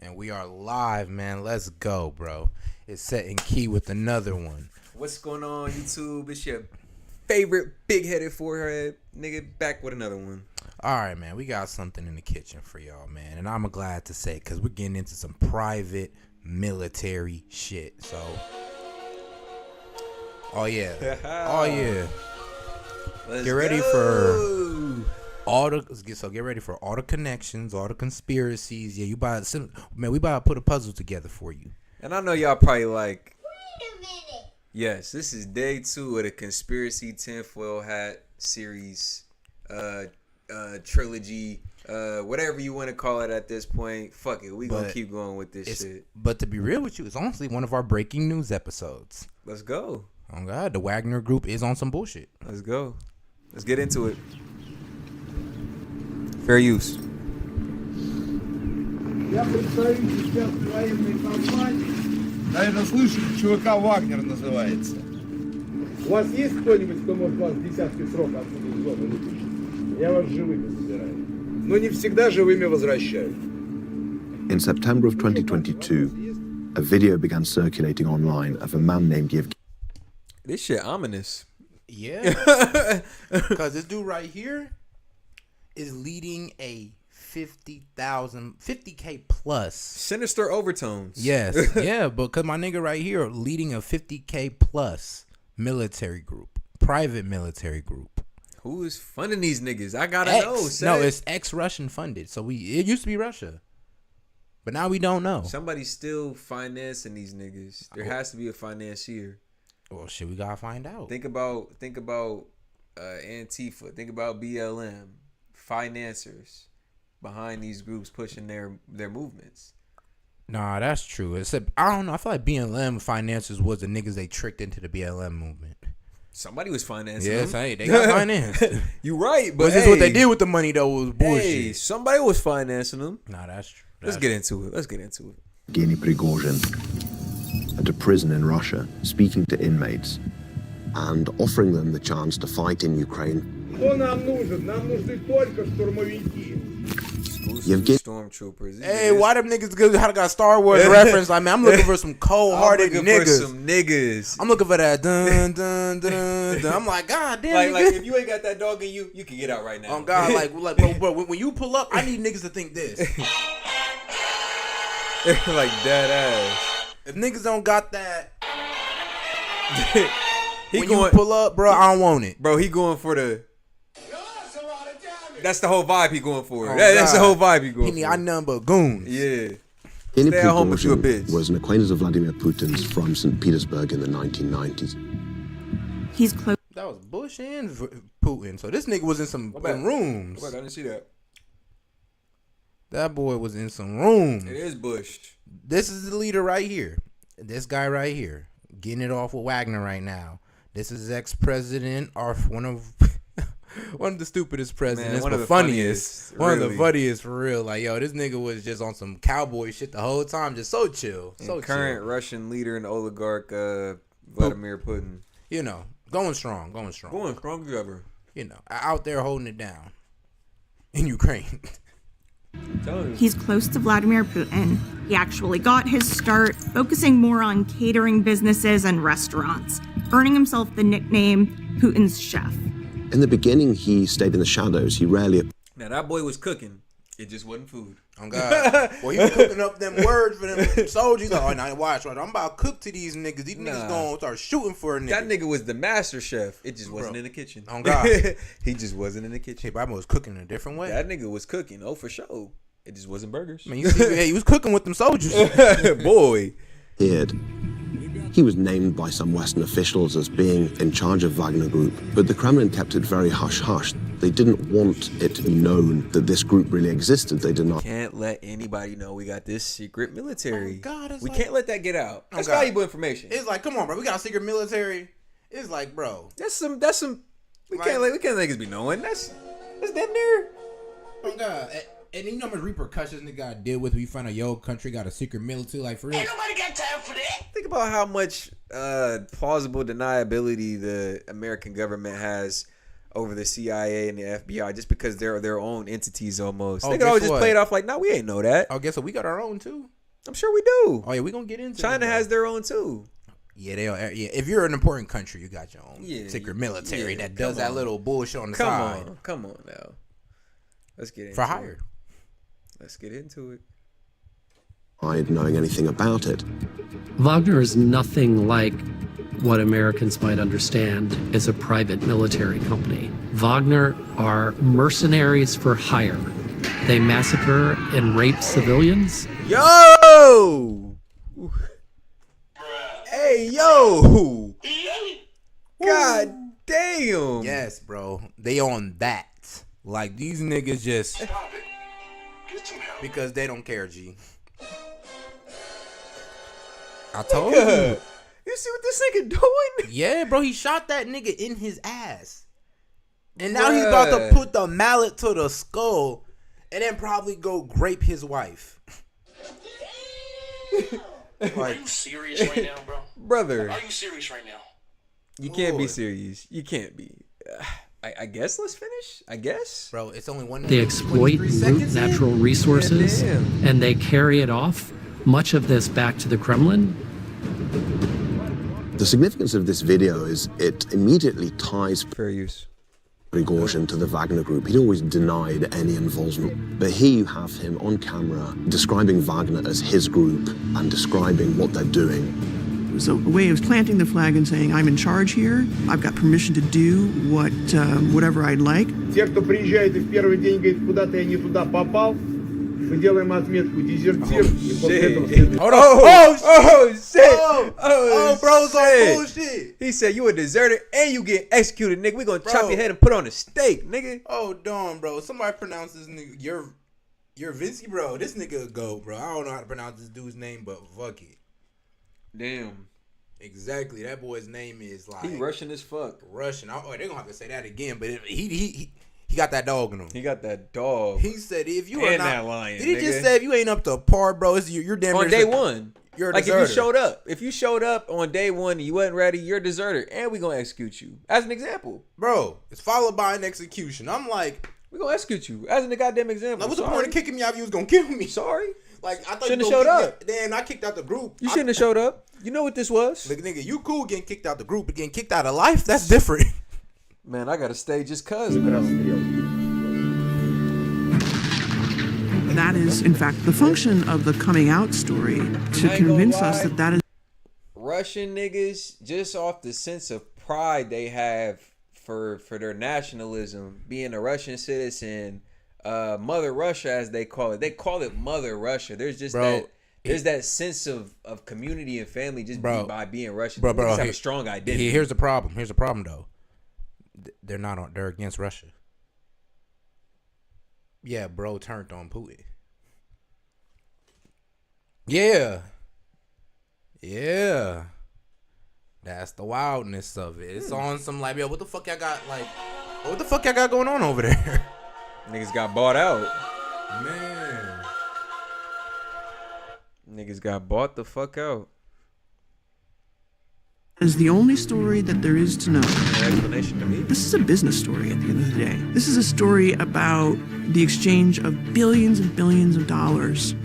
And we are live, man. Let's go, bro. It's set in key with another one. What's going on, YouTube? It's your favorite big-headed forehead nigga back with another one. All right, man. We got something in the kitchen for y'all, man. And I'm glad to say, because we're getting into some private military shit. So, oh, yeah. Oh, yeah. Get ready for all the get ready for all the connections, all the conspiracies. Yeah, we about to put a puzzle together for you. And I know y'all probably like, wait a minute. Yes, this is day 2 of the conspiracy tinfoil hat series, trilogy, whatever you want to call it at this point. Fuck it, we gonna keep going with this shit. But to be real with you, it's honestly one of our breaking news episodes. Let's go. Oh God, the Wagner group is on some bullshit. Let's go. Let's get into it. Fair use. Я представитель спецной военной компании. Наверное, слышали, ЧВК «Вагнер» называется. У вас есть кто-нибудь, кто может вас десятки срок отсюда из зоны выпустить? Я вас живыми забираю. Но не всегда живыми возвращаю. In September of 2022, a video began circulating online of a man named Yevgeny. This shit ominous. Yeah. Because this dude right here is leading a 50K plus. Sinister overtones. Yes. Yeah, but because my nigga right here leading a 50K plus military group. Private military group. Who is funding these niggas? I gotta know. No, it's ex-Russian funded. So it used to be Russia. But now we don't know. Somebody's still financing these niggas. There has to be a financier. Well, shit, we gotta find out. Think about Antifa. Think about BLM. Financiers behind these groups pushing their movements. Nah, that's true. Except I don't know. I feel like BLM financiers was the niggas they tricked into the BLM movement. Somebody was financing them. Hey, they got financed. You right, but this is what they did with the money though was bullshit. Hey, somebody was financing them. Nah, that's true. Let's get into it. Yevgeny Prigozhin at a prison in Russia, speaking to inmates and offering them the chance to fight in Ukraine. Кто нам нужен? Нам нужны только штурмовики. Yevgeny. Stormtroopers. Hey, why them niggas got Star Wars reference? Like, man, I'm looking for some cold-hearted niggas. I'm looking for that dun dun dun dun. I'm like, God damn. Like if you ain't got that dog in you, you can get out right now. Oh God, bro, when you pull up, I need niggas to think this. Like dead ass. If niggas don't got that, you pull up, bro, I don't want it. Bro, he going for the. That's the whole vibe he going for. Oh, that's the whole vibe he going for. I nothing but goons. Yeah. Yevgeny Prigozhin was an acquaintance of Vladimir Putin's from St. Petersburg in the 1990s. He's close. That was Bush and Putin. So this nigga was in some rooms. I didn't see that. That boy was in some rooms. It is Bush. This is the leader right here. This guy right here. Getting it off with Wagner right now. This is ex-president or one of the stupidest presidents, Man, but funniest. One of the funniest for real. Like, yo, this nigga was just on some cowboy shit the whole time. Just so chill. So current chill. Russian leader and oligarch Vladimir Putin. You know, going strong. Going strong as ever. You know, out there holding it down in Ukraine. He's close to Vladimir Putin. He actually got his start focusing more on catering businesses and restaurants, earning himself the nickname Putin's chef. In the beginning, he stayed in the shadows. He rarely... Now, that boy was cooking. It just wasn't food. Oh, God. Well, he was cooking up them words for them soldiers. Like, oh, now watch. Right? I'm about to cook to these niggas. These niggas going to start shooting for a nigga. That nigga was the master chef. It just wasn't in the kitchen. Oh, God. He just wasn't in the kitchen. Hey, Bible was cooking in a different way. That nigga was cooking. Oh, for sure. It just wasn't burgers. Man, you see, he was cooking with them soldiers. Boy. He was named by some Western officials as being in charge of Wagner Group, but the Kremlin kept it very hush-hush. They didn't want it to be known that this group really existed. They did not. Can't let anybody know we got this secret military. Oh, God, we can't let that get out. That's valuable information. It's like, come on, bro. We got a secret military. It's like, bro. That's some. We can't let niggas be knowing. That's damn near. Oh, God. And you know how much repercussions nigga got to deal with when you find out your country got a secret military, like for real. Ain't nobody got time for that. Think about how much plausible deniability the American government has over the CIA and the FBI just because they're their own entities almost. Oh, They could guess always just what? play it off like, nah, we ain't know that. Oh, guess what? We got our own too. I'm sure we do. Oh yeah, we gonna get into China it, has though. their own too. Yeah, they are. Yeah, if you're an important country, you got your own secret military yeah, that does come that on. little bullshit on the side Come on now. Let's get into for hire. it. Let's get into it. Knowing anything about it. Wagner is nothing like what Americans might understand as a private military company. Wagner are mercenaries for hire. They massacre and rape civilians. Yo! Hey, yo! God damn! Yes, bro. They on that. Like these niggas just because they don't care, G. I told you. You see what this nigga doing? Yeah, bro. He shot that nigga in his ass, and now he's about to put the mallet to the skull, and then probably go grape his wife. Are you serious right now, bro? Brother. Are you serious right now? You can't be serious. You can't be. I guess let's finish. I guess. Bro, it's only one. They exploit root natural resources and they carry it off, much of this back to the Kremlin. The significance of this video is it immediately ties Fair use. Prigozhin to the Wagner group. He'd always denied any involvement. But here you have him on camera describing Wagner as his group and describing what they're doing. It was a way of planting the flag and saying, I'm in charge here. I've got permission to do whatever I'd like. Те, кто приезжает и в первый день говорит, куда-то я не туда попал, мы делаем отметку дезертир. И после этого следует. Hold on. Oh shit! Oh, bro's on bullshit. He said you a deserter and you get executed, nigga. We gonna chop your head and put on a stake, nigga. Oh, darn, bro. Somebody pronounce this nigga. You're Vincey, bro. This nigga a go, bro. I don't know how to pronounce this dude's name, but fuck it. Damn. Exactly. That boy's name is like He Russian as fuck. Russian. Oh, they're gonna have to say that again. But he got that dog in him. He got that dog. He said if you are And not that lion, did he nigga. just say if you ain't up to par, bro, you're damn On near day one. You're a like deserter. if you showed up on day one and you wasn't ready, you're a deserter, and we gonna execute you. As an example, bro. It's followed by an execution. I'm like, we gonna execute you as a goddamn example. like, what's the point of kicking me out if you was gonna kill me? Sorry. Like I thought Shouldn't you have showed up. Then I kicked out the group. You shouldn't have showed up. You know what this was? Look, nigga, you cool getting kicked out the group, but getting kicked out of life, that's different. Man, I gotta stay just cause. That is, in fact, the function of the coming out story, to convince us that that is. Russian niggas, just off the sense of pride they have for their nationalism, being a Russian citizen, Mother Russia as they call it. They call it Mother Russia. There's just that sense of community and family just by being Russian. They just have a strong identity. Here's the problem. Here's the problem though. They're not on. They're against Russia. Yeah, bro turned on Putin. Yeah. That's the wildness of it. It's on some like, yo, what the fuck y'all got going on over there? Niggas got bought out. Man. Niggas got bought the fuck out. Is the only story that there is to know. Explanation to me. This is a business story at the end of the day. This is a story about the exchange of billions and billions of dollars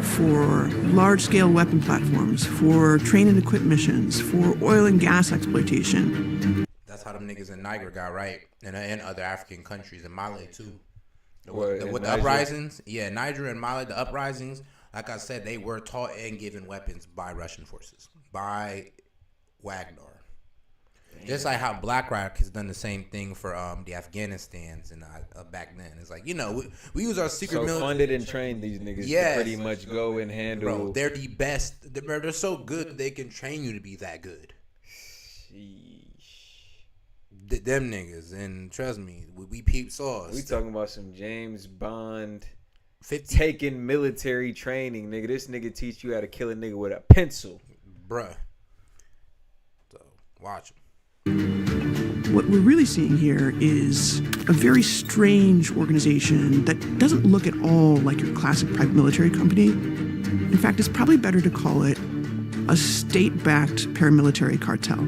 for large-scale weapon platforms, for train and equip missions, for oil and gas exploitation. That's how them niggas in Niger got right, and other African countries, in Mali too. With the uprisings, Niger and Mali, the uprisings, like I said, they were taught and given weapons by Russian forces, by Wagner. Just like how BlackRock has done the same thing for the Afghanistans and back then. It's like, you know, we use our secret military. Funded and trained these niggas to pretty much go and handle. Bro, they're the best. They're so good that they can train you to be that good. Them niggas, and trust me, we peep sauce. We talking about some James Bond 50 taking military training, nigga. This nigga teach you how to kill a nigga with a pencil, bruh. So watch him. What we're really seeing here is a very strange organization that doesn't look at all like your classic private military company. In fact, it's probably better to call it a state-backed paramilitary cartel.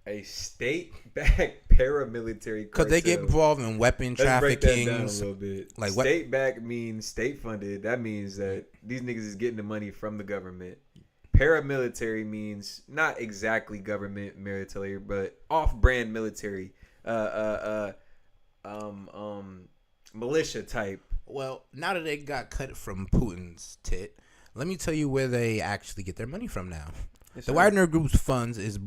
A state-backed paramilitary Because they get cartel. involved in weapon Let's break that down a trafficking. little bit. Like State backed means state funded. That means that these niggas is getting the money from the government. Paramilitary means not exactly government military, but off-brand military, militia type. Well, now that they got cut from Putin's tit, let me tell you where they actually get their money from now. Yes, the sir. Wagner Group's funds is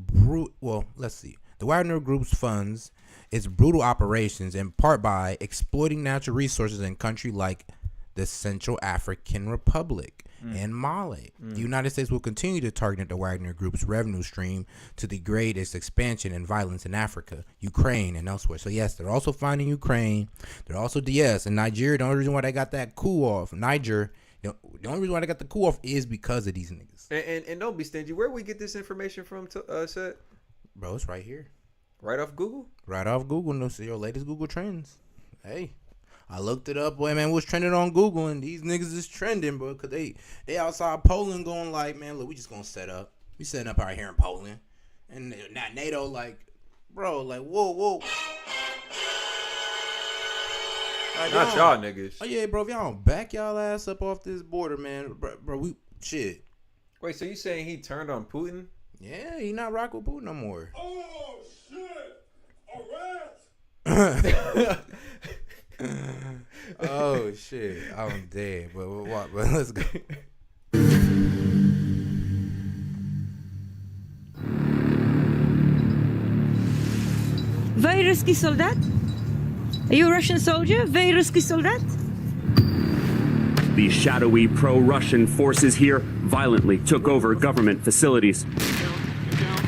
well, let's see. The Wagner Group's funds is brutal operations in part by exploiting natural resources in countries like the Central African Republic and Mali. The United States will continue to target the Wagner Group's revenue stream to degrade its expansion and violence in Africa, Ukraine, and elsewhere. So yes, they're also finding Ukraine. They're also and Nigeria. The only reason why they got that coup off, Niger. The only reason why they got the coup off is because of these niggas. And don't be stingy. Where we get this information from? Set? Bro, it's right here. Right off Google. Right off Google. No, see your latest Google trends. Hey. I looked it up, boy, man, what's trending on Google, and these niggas is trending, bro, because they outside Poland going like, man, look, we just going to set up. We setting up out here in Poland. And not NATO, like, bro, like, whoa. Like, Not y'all niggas. Oh, yeah, bro, if y'all don't back y'all ass up off this border, man, bro, we, shit. Wait, so you saying he turned on Putin? Yeah, he not rock with Putin no more. Oh, shit! A rat! Oh shit, I'm dead. But let's go. Вы русский солдат? Are you a Russian soldier? Вы русский солдат? The shadowy pro-Russian forces here violently took over government facilities.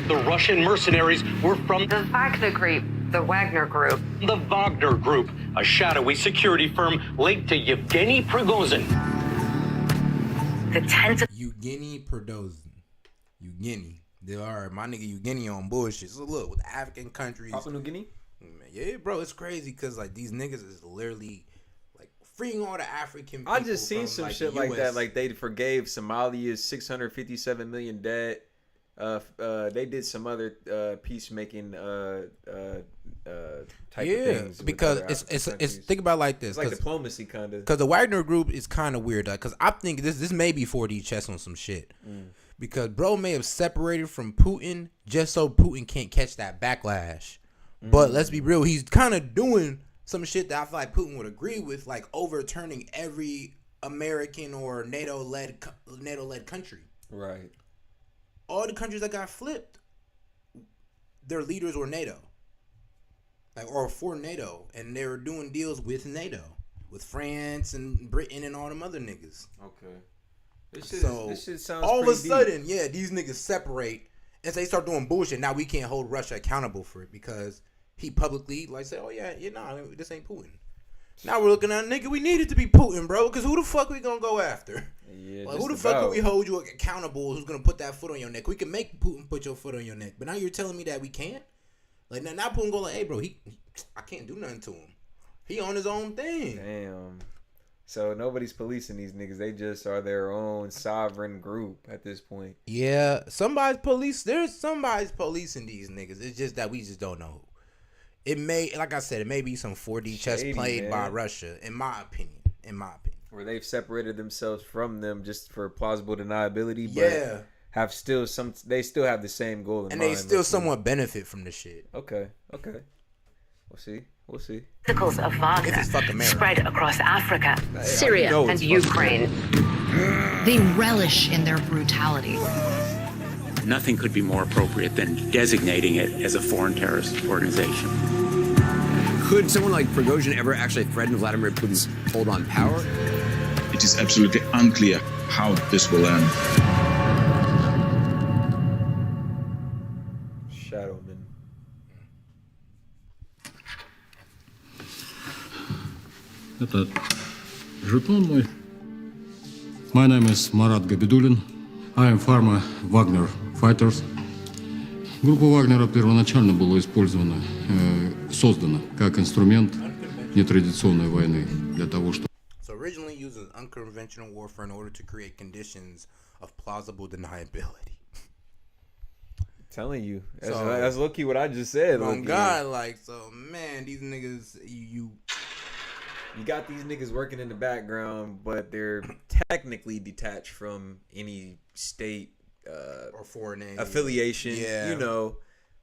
The Russian mercenaries were from The Wagner Group. The Wagner Group. the Wagner Group, a shadowy security firm linked to Yevgeny Prigozhin. The tentative. Yevgeny Prigozhin. Yevgeny. They are my nigga Yevgeny on bullshit. So look, with African countries. Papua New Guinea? Yeah, bro, it's crazy because like these niggas is literally like freeing all the African people. I just seen from, some like, shit the like US. that. Like they forgave Somalia's $657 million debt. They did some other peacemaking type of things. Because it's think about it like this. It's like diplomacy kind of. Because the Wagner Group is kind of weird. Because I think this may be 4D chess on some shit. Because bro may have separated from Putin just so Putin can't catch that backlash. But let's be real, he's kind of doing some shit that I feel like Putin would agree with, like overturning every American or NATO-led country. Right. All the countries that got flipped, their leaders were NATO, like or for NATO, and they were doing deals with NATO, with France and Britain and all them other niggas. Okay. This shit sounds all of a pretty sudden, deep. yeah, these niggas separate and they start doing bullshit. Now we can't hold Russia accountable for it because he publicly like said, "Oh yeah, this ain't Putin." Now we're looking at nigga. We need it to be Putin, bro. Because who the fuck we gonna go after? Yeah, like, who the fuck can we hold you accountable? Who's gonna put that foot on your neck? We can make Putin put your foot on your neck, but now you're telling me that we can't. Like now Putin go like, "Hey, bro, I can't do nothing to him. He on his own thing." Damn. So nobody's policing these niggas. They just are their own sovereign group at this point. Yeah, there's somebody's policing these niggas. It's just that we just don't know who. It may, like I said, it may be some 4D chess played by Russia, in my opinion. Where they've separated themselves from them just for plausible deniability, but they still have the same goal in mind. And they still somewhat benefit from the shit. Okay. We'll see. Tentacles of Wagner spread across Africa, Syria, and Ukraine. They relish in their brutality. Nothing could be more appropriate than designating it as a foreign terrorist organization. Could someone like Prigozhin ever actually threaten Vladimir Putin's hold on power? It is absolutely unclear how this will end. Shadowman. Это жетон мой. My name is Marat Gabidulin. I am former Wagner fighters. Группа Вагнера первоначально была создана как инструмент нетрадиционной войны для того, чтобы... So originally used as unconventional warfare in order to create conditions of plausible deniability. Telling you, that's low key what I just said. Oh God, like, so man, these niggas, you got these niggas working in the background, but they're technically detached from any state or foreign affiliation. Yeah, you know.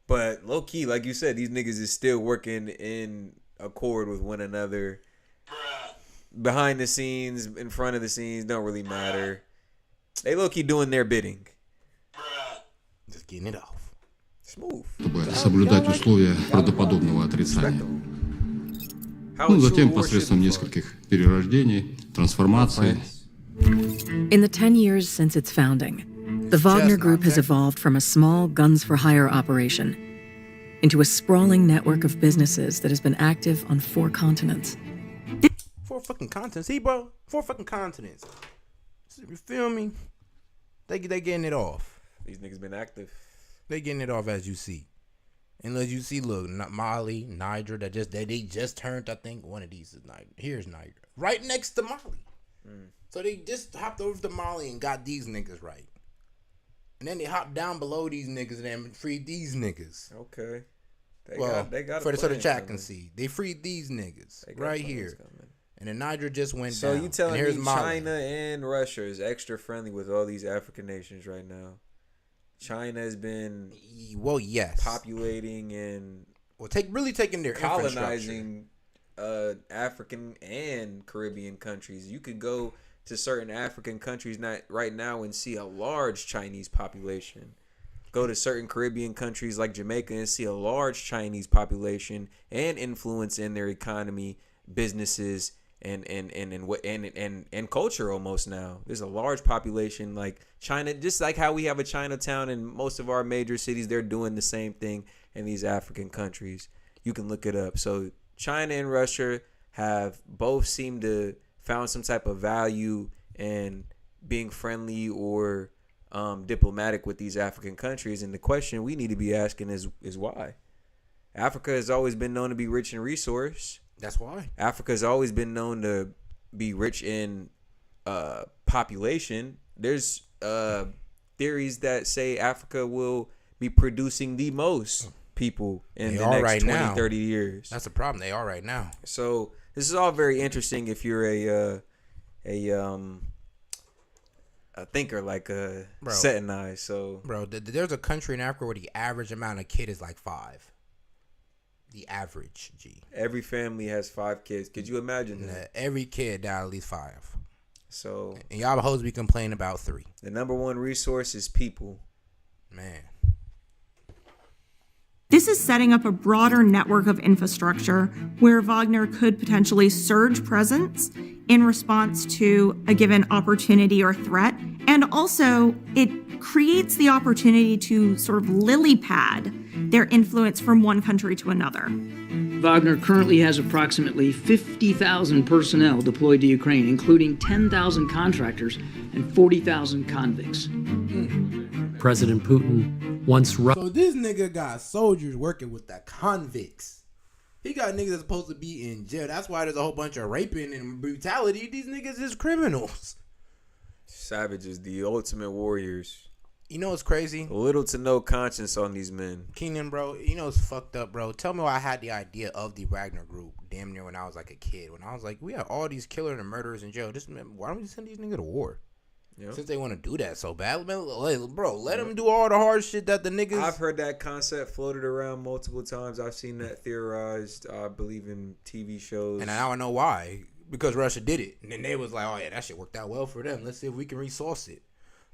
But low key, like you said, these niggas is still working in accord with one another. Behind the scenes, in front of the scenes, don't really matter. They low key doing their bidding. Just getting it off. Smooth. Чтобы соблюдать условия правдоподобного отрицания. Затем посредством нескольких перерождений, трансформаций. In the 10 years since its founding, the Wagner Group has evolved from a small guns-for-hire operation into a sprawling network of businesses that has been active on 4 continents. 4 fucking continents, bro. 4 fucking continents. You feel me? They getting it off. These niggas been active. They getting it off as you see. And as you see, look, Mali, Niger, they just turned, I think, one of these is Niger. Here's Niger. Right next to Mali. So they just hopped over to Mali and got these niggas right. And then they hopped down below these niggas and then freed these niggas. Okay. They got so the chat can see. They freed these niggas right here. And then Niger just went down. So you telling me Mali. China and Russia is extra friendly with all these African nations right now? China has been populating and taking their colonizing African and Caribbean countries. You could go to certain African countries right now and see a large Chinese population. Go to certain Caribbean countries like Jamaica and see a large Chinese population and influence in their economy, businesses, and culture almost now. There's a large population like China, just like how we have a Chinatown in most of our major cities. They're doing the same thing in these African countries. You can look it up. So China and Russia have both seemed to found some type of value in being friendly or diplomatic with these African countries. And the question we need to be asking is why? Africa has always been known to be rich in resource. That's why. Africa has always been known to be rich in population. There's theories that say Africa will be producing the most people in the next 20, 30 years. That's the problem. They are right now. So this is all very interesting if you're a thinker like S.E.T and I. So, bro, there's a country in Africa where the average amount of kid is like 5. The average, G. Every family has 5 kids. Could you imagine that? Every kid died at least 5. So, and y'all hoes be complaining about 3. The number one resource is people. Man. This is setting up a broader network of infrastructure where Wagner could potentially surge presence in response to a given opportunity or threat. And also, it creates the opportunity to sort of lily pad their influence from one country to another. Wagner currently has approximately 50,000 personnel deployed to Ukraine, including 10,000 contractors and 40,000 convicts. President Putin once wrote. So this nigga got soldiers working with the convicts. He got niggas that's supposed to be in jail. That's why there's a whole bunch of raping and brutality. These niggas is criminals. Savages, the ultimate warriors. You know what's crazy? Little to no conscience on these men. Keenan, bro, you know what's fucked up, bro? Tell me why I had the idea of the Wagner group damn near when I was like a kid. When I was like, we have all these killers and murderers in jail. Why don't we send these niggas to war? Yep. Since they want to do that so bad, bro, let them do all the hard shit that the niggas. I've heard that concept floated around multiple times. I've seen that theorized, I believe, in TV shows. And now I know why. Because Russia did it. And then they was like, oh, yeah, that shit worked out well for them. Let's see if we can resource it.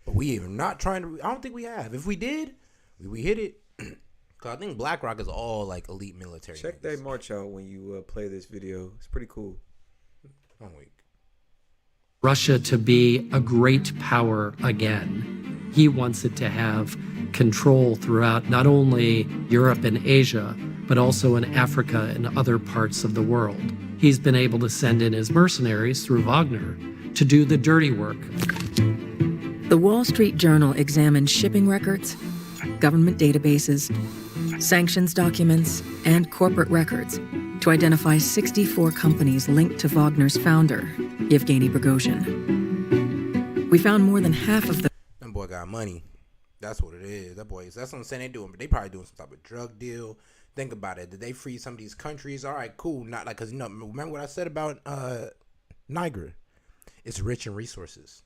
But we are not trying to. I don't think we have. If we did, we hit it. Because I think BlackRock is all like elite military. Check that march out when you play this video. It's pretty cool. I'm weak. Russia to be a great power again. He wants it to have control throughout not only Europe and Asia, but also in Africa and other parts of the world. He's been able to send in his mercenaries through Wagner to do the dirty work. The Wall Street Journal examined shipping records, government databases, sanctions documents, and corporate records to identify 64 companies linked to Wagner's founder, Yevgeny Prigozhin. We found more than half of them. That boy got money. That's what it is. That's what I'm saying they doing. But they probably doing some type of drug deal. Think about it. Did they free some of these countries? All right, cool. Not like, because, remember what I said about Niger? It's rich in resources.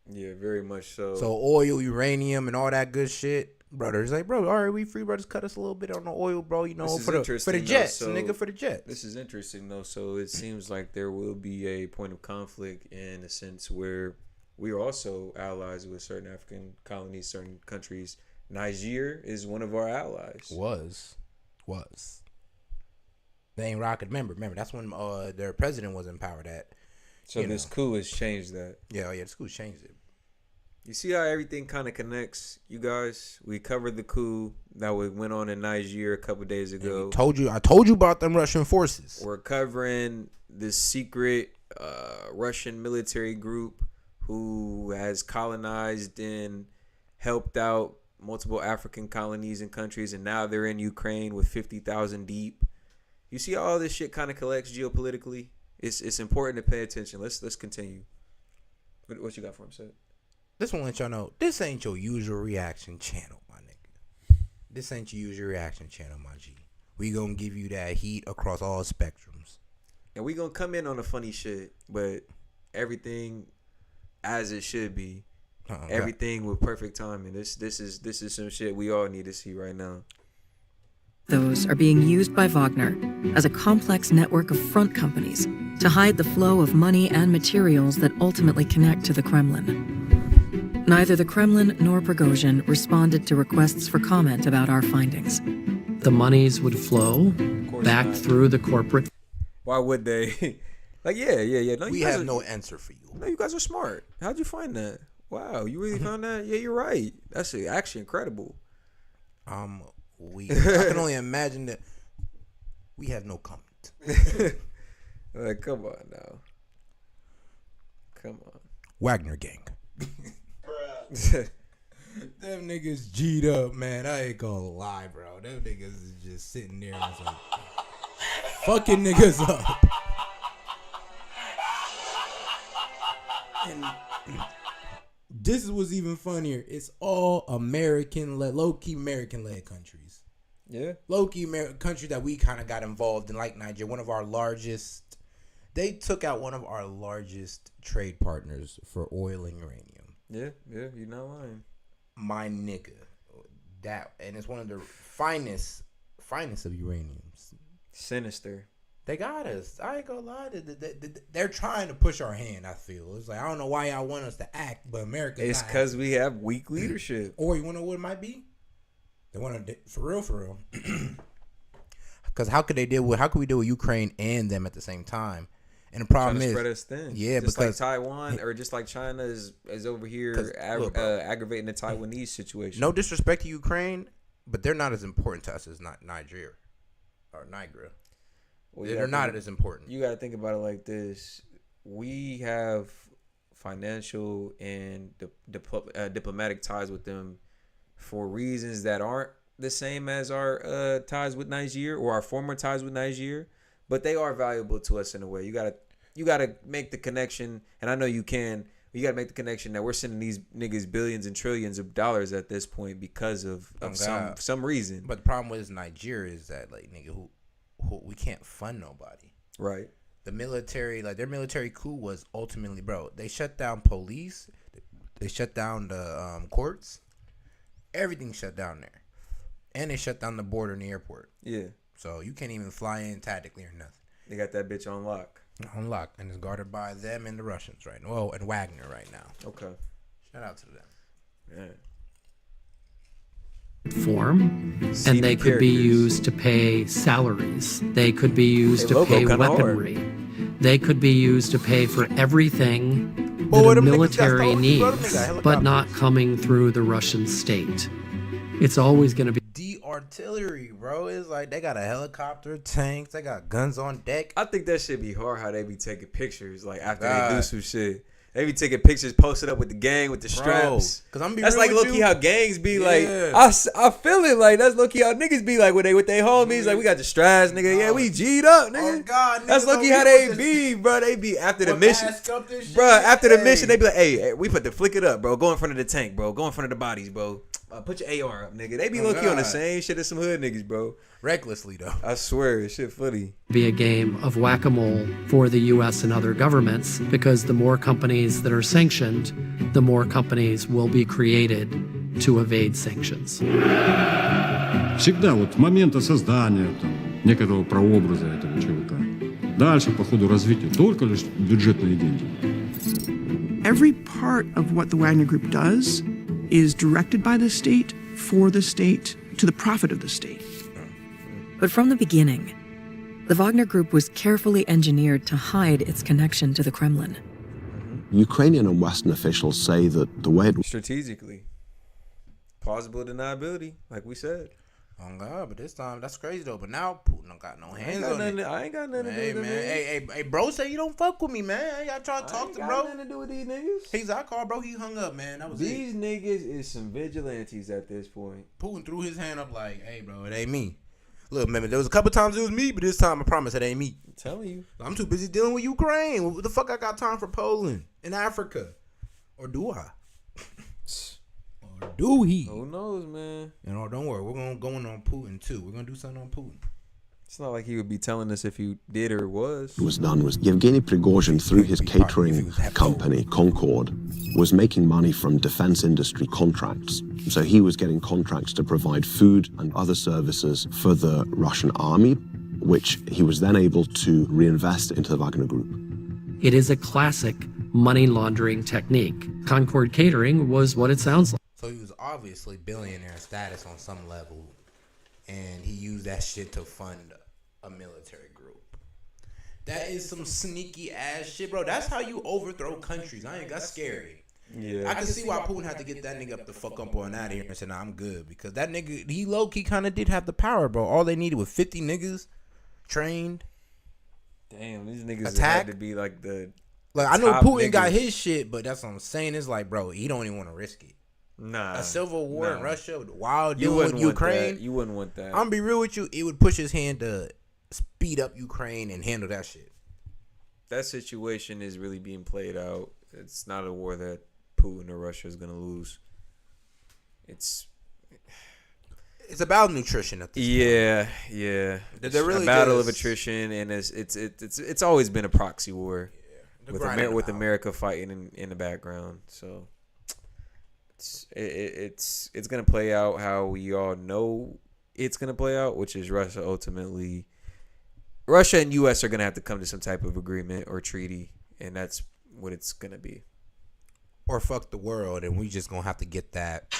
Yeah, very much so. So oil, uranium, and all that good shit. Brothers, like, bro, all right, we free, brothers, cut us a little bit on the oil, bro, for the jets, nigga, for the jets. This is interesting, though. So it seems like there will be a point of conflict in a sense where we are also allies with certain African colonies, certain countries. Niger is one of our allies. Was. They ain't rocking. Remember, that's when their president was in power. So this coup has changed that. Yeah, this coup changed it. You see how everything kind of connects, you guys? We covered the coup that went on in Niger a couple days ago. I told you about them Russian forces. We're covering this secret Russian military group who has colonized and helped out multiple African colonies and countries, and now they're in Ukraine with 50,000 deep. You see how all this shit kind of collects geopolitically? It's important to pay attention. Let's continue. What you got for him, Seth? This one let y'all know, this ain't your usual reaction channel, my nigga. This ain't your usual reaction channel, my G. We gonna give you that heat across all spectrums. And we gonna come in on the funny shit, but everything as it should be. Everything with perfect timing. This is some shit we all need to see right now. Those are being used by Wagner as a complex network of front companies to hide the flow of money and materials that ultimately connect to the Kremlin. Neither the Kremlin nor Prigozhin responded to requests for comment about our findings. The monies would flow back through the corporate. Why would they? Like, yeah. No, we have no answer for you. No, you guys are smart. How'd you find that? Wow, you really found that? Yeah, you're right. That's actually incredible. I can only imagine that we have no comment. Like, come on now. Come on. Wagner gang. Them niggas G'd up, man. I ain't gonna lie, bro. Them niggas is just sitting there and it's like, fucking niggas up. And this was even funnier. It's all American-led, low-key American-led countries. Yeah. Low-key countries that we kind of got involved in, like Niger. One of our largest. They took out one of our largest trade partners for oil and uranium. Yeah, you're not lying. My nigga. And it's one of the finest of uraniums. Sinister. They got us. I ain't gonna lie. They're trying to push our hand, I feel. It's like, I don't know why y'all want us to act, but America. It's because we have weak leadership. Or you want to know what it might be? They want to, for real. Because how could we deal with Ukraine and them at the same time? And the problem is, spread us thin. Yeah, just because like Taiwan, or just like China is over here aggravating the Taiwanese situation. No disrespect to Ukraine, but they're not as important to us as Niger or Niger. Well, they're not as important. You got to think about it like this: we have financial and diplomatic ties with them for reasons that aren't the same as our ties with Niger or our former ties with Niger. But they are valuable to us in a way. You gotta make the connection, and I know you can. You gotta make the connection that we're sending these niggas billions and trillions of dollars at this point because of some reason. But the problem with Nigeria is that, like, nigga, who we can't fund nobody. Right. The military, like, their military coup was ultimately, bro. They shut down police. They shut down the courts. Everything shut down there, and they shut down the border and the airport. Yeah. So you can't even fly in tactically or nothing. They got that bitch on lock. On lock. And it's guarded by them and the Russians right now. Well, and Wagner right now. Okay. Shout out to them. Yeah. Form, and they could be used to pay salaries. They could be used to pay weaponry. They could be used to pay for everything that a military needs, but not coming through the Russian state. It's always going to be artillery, bro. It's like they got a helicopter, tanks, they got guns on deck. I think that should be hard how they be taking pictures like after they do some shit. They be taking pictures, posted up with the gang with the straps. Cause I'm be that's real like with low key you. how gangs be like. I feel it like that's low key how niggas be like when they with their homies. Like we got the straps, nigga. Yeah, we G'd up, nigga. Oh God, that's low key how they be, bro. They be after the mission, bro. After the mission, they be like, hey, we put the flick it up, bro. Go in front of the tank, bro. Go in front of the bodies, bro. Put your AR up, nigga. They be low key on the same shit as some hood niggas, bro. Recklessly though. I swear, shit funny. Be a game of whack-a-mole for the U.S. and other governments because the more companies that are sanctioned, the more companies will be created to evade sanctions. Всегда вот момента создания там, некоторого прообраза этого ЧВК. Дальше по ходу развития только лишь бюджетные деньги. Every part of what the Wagner Group does is directed by the state, for the state, to the profit of the state. But from the beginning, the Wagner Group was carefully engineered to hide its connection to the Kremlin. Ukrainian and Western officials say that the way it strategically, plausible deniability, like we said. Oh God, but this time that's crazy though. But now Putin don't got no hands on it. I ain't got nothing to do with it. Hey, bro, say you don't fuck with me, man. Y'all try to talk to bro. Nothing to do with these niggas. He's I called bro. He hung up, man. That was these niggas is some vigilantes at this point. Putin threw his hand up like, hey, bro, it ain't me. Look, man, there was a couple times it was me, but this time I promise it ain't me. I'm telling you. I'm too busy dealing with Ukraine. What the fuck I got time for Poland and Africa? Or do I? Or do he? Who knows, man? You know, don't worry. We're going to go in on Putin, too. We're going to do something on Putin. It's not like he would be telling us if he did or was done was Yevgeny Prigozhin, through his catering company, Concord, was making money from defense industry contracts. So he was getting contracts to provide food and other services for the Russian army, which he was then able to reinvest into the Wagner Group. It is a classic money laundering technique. Concord Catering was what it sounds like. So he was obviously billionaire status on some level, and he used that shit to fund a military group. That is some sneaky ass shit, bro. That's how you overthrow countries. That's scary. Yeah, I can see why Putin had to get that nigga up the fuck up on out of here and say, nah, I'm good. Because that nigga, he low-key kind of did have the power, bro. All they needed was 50 niggas trained. Damn, these niggas attack. had to be like the like I know Putin got his shit, but that's what I'm saying. It's like, bro, he don't even want to risk it. Nah, a civil war in Russia while you dealing with Ukraine. You wouldn't want that. I'm gonna be real with you. It would push his hand to speed up Ukraine and handle that shit. That situation is really being played out. It's not a war that Putin or Russia is gonna lose. It's about nutrition at this point. Yeah. It's really a battle of attrition, and it's always been a proxy war with America fighting in the background. So it's gonna play out how we all know it's gonna play out, which is Russia and U.S. are gonna have to come to some type of agreement or treaty, and that's what it's gonna be. Or fuck the world, and we just gonna have to get that.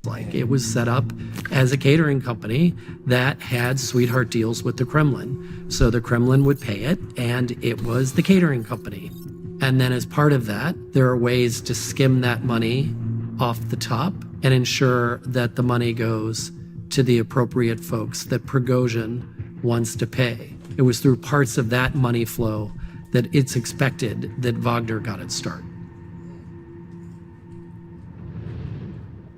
Like it was set up as a catering company that had sweetheart deals with the Kremlin. So the Kremlin would pay it, and it was the catering company. And then as part of that, there are ways to skim that money off the top and ensure that the money goes to the appropriate folks that Prigozhin wants to pay. It was through parts of that money flow that it's expected that Wagner got its start.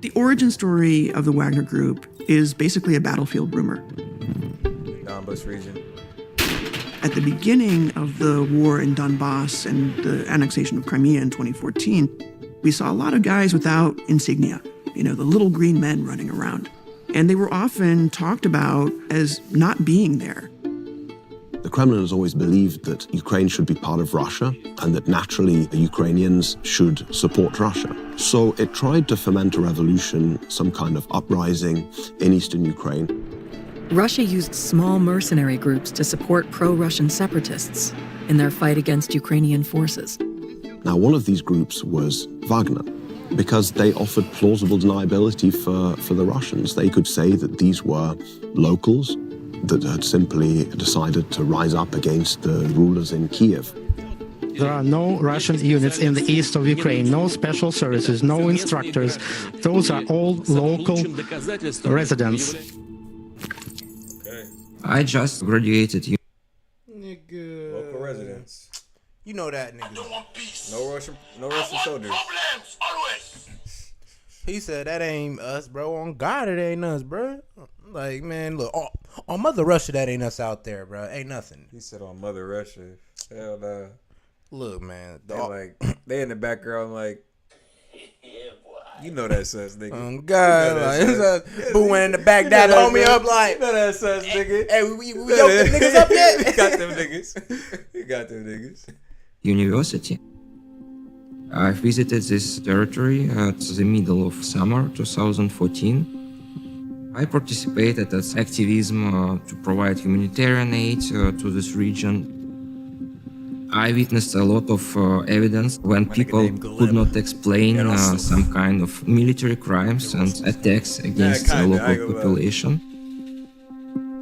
The origin story of the Wagner Group is basically a battlefield rumor. Donbas region. At the beginning of the war in Donbass and the annexation of Crimea in 2014, we saw a lot of guys without insignia, the little green men running around. And they were often talked about as not being there. The Kremlin has always believed that Ukraine should be part of Russia and that naturally the Ukrainians should support Russia. So it tried to foment a revolution, some kind of uprising in eastern Ukraine. Russia used small mercenary groups to support pro-Russian separatists in their fight against Ukrainian forces. Now, one of these groups was Wagner, because they offered plausible deniability for the Russians. They could say that these were locals that had simply decided to rise up against the rulers in Kiev. There are no Russian units in the east of Ukraine, no special services, no instructors. Those are all local residents. I just graduated. Local residents. You know that nigga. No Russian soldiers. He said that ain't us, bro. On God, it ain't us, bro. Like, man, look, on Mother Russia, that ain't us out there, bro. Ain't nothing. He said on Mother Russia. Hell no. Look, man. They in the background like, you know that's us, nigga. Oh God, like, boo went in the back, that homie up like, you know that's us, nigga. Hey, we yoked them niggas up yet? We got them niggas. We got them niggas. University. I visited this territory at the middle of summer 2014. I participated as activism to provide humanitarian aid to this region. I witnessed a lot of evidence when people could not explain some kind of military crimes and attacks against the local population.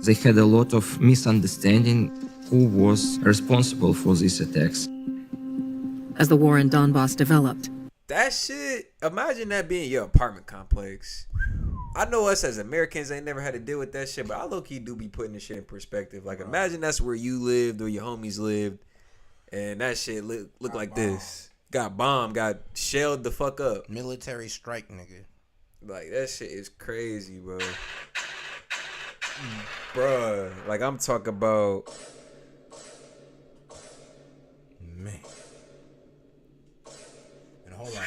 They had a lot of misunderstanding who was responsible for these attacks. As the war in Donbass developed, That shit, imagine that being your apartment complex. I know us as Americans ain't never had to deal with that shit, but I low-key do be putting this shit in perspective. Like, imagine that's where you lived or your homies lived, and that shit look like this. Got bombed, got shelled the fuck up. Military strike, nigga. Like, that shit is crazy, bro. Bruh, like, I'm talking about... Man. And hold on.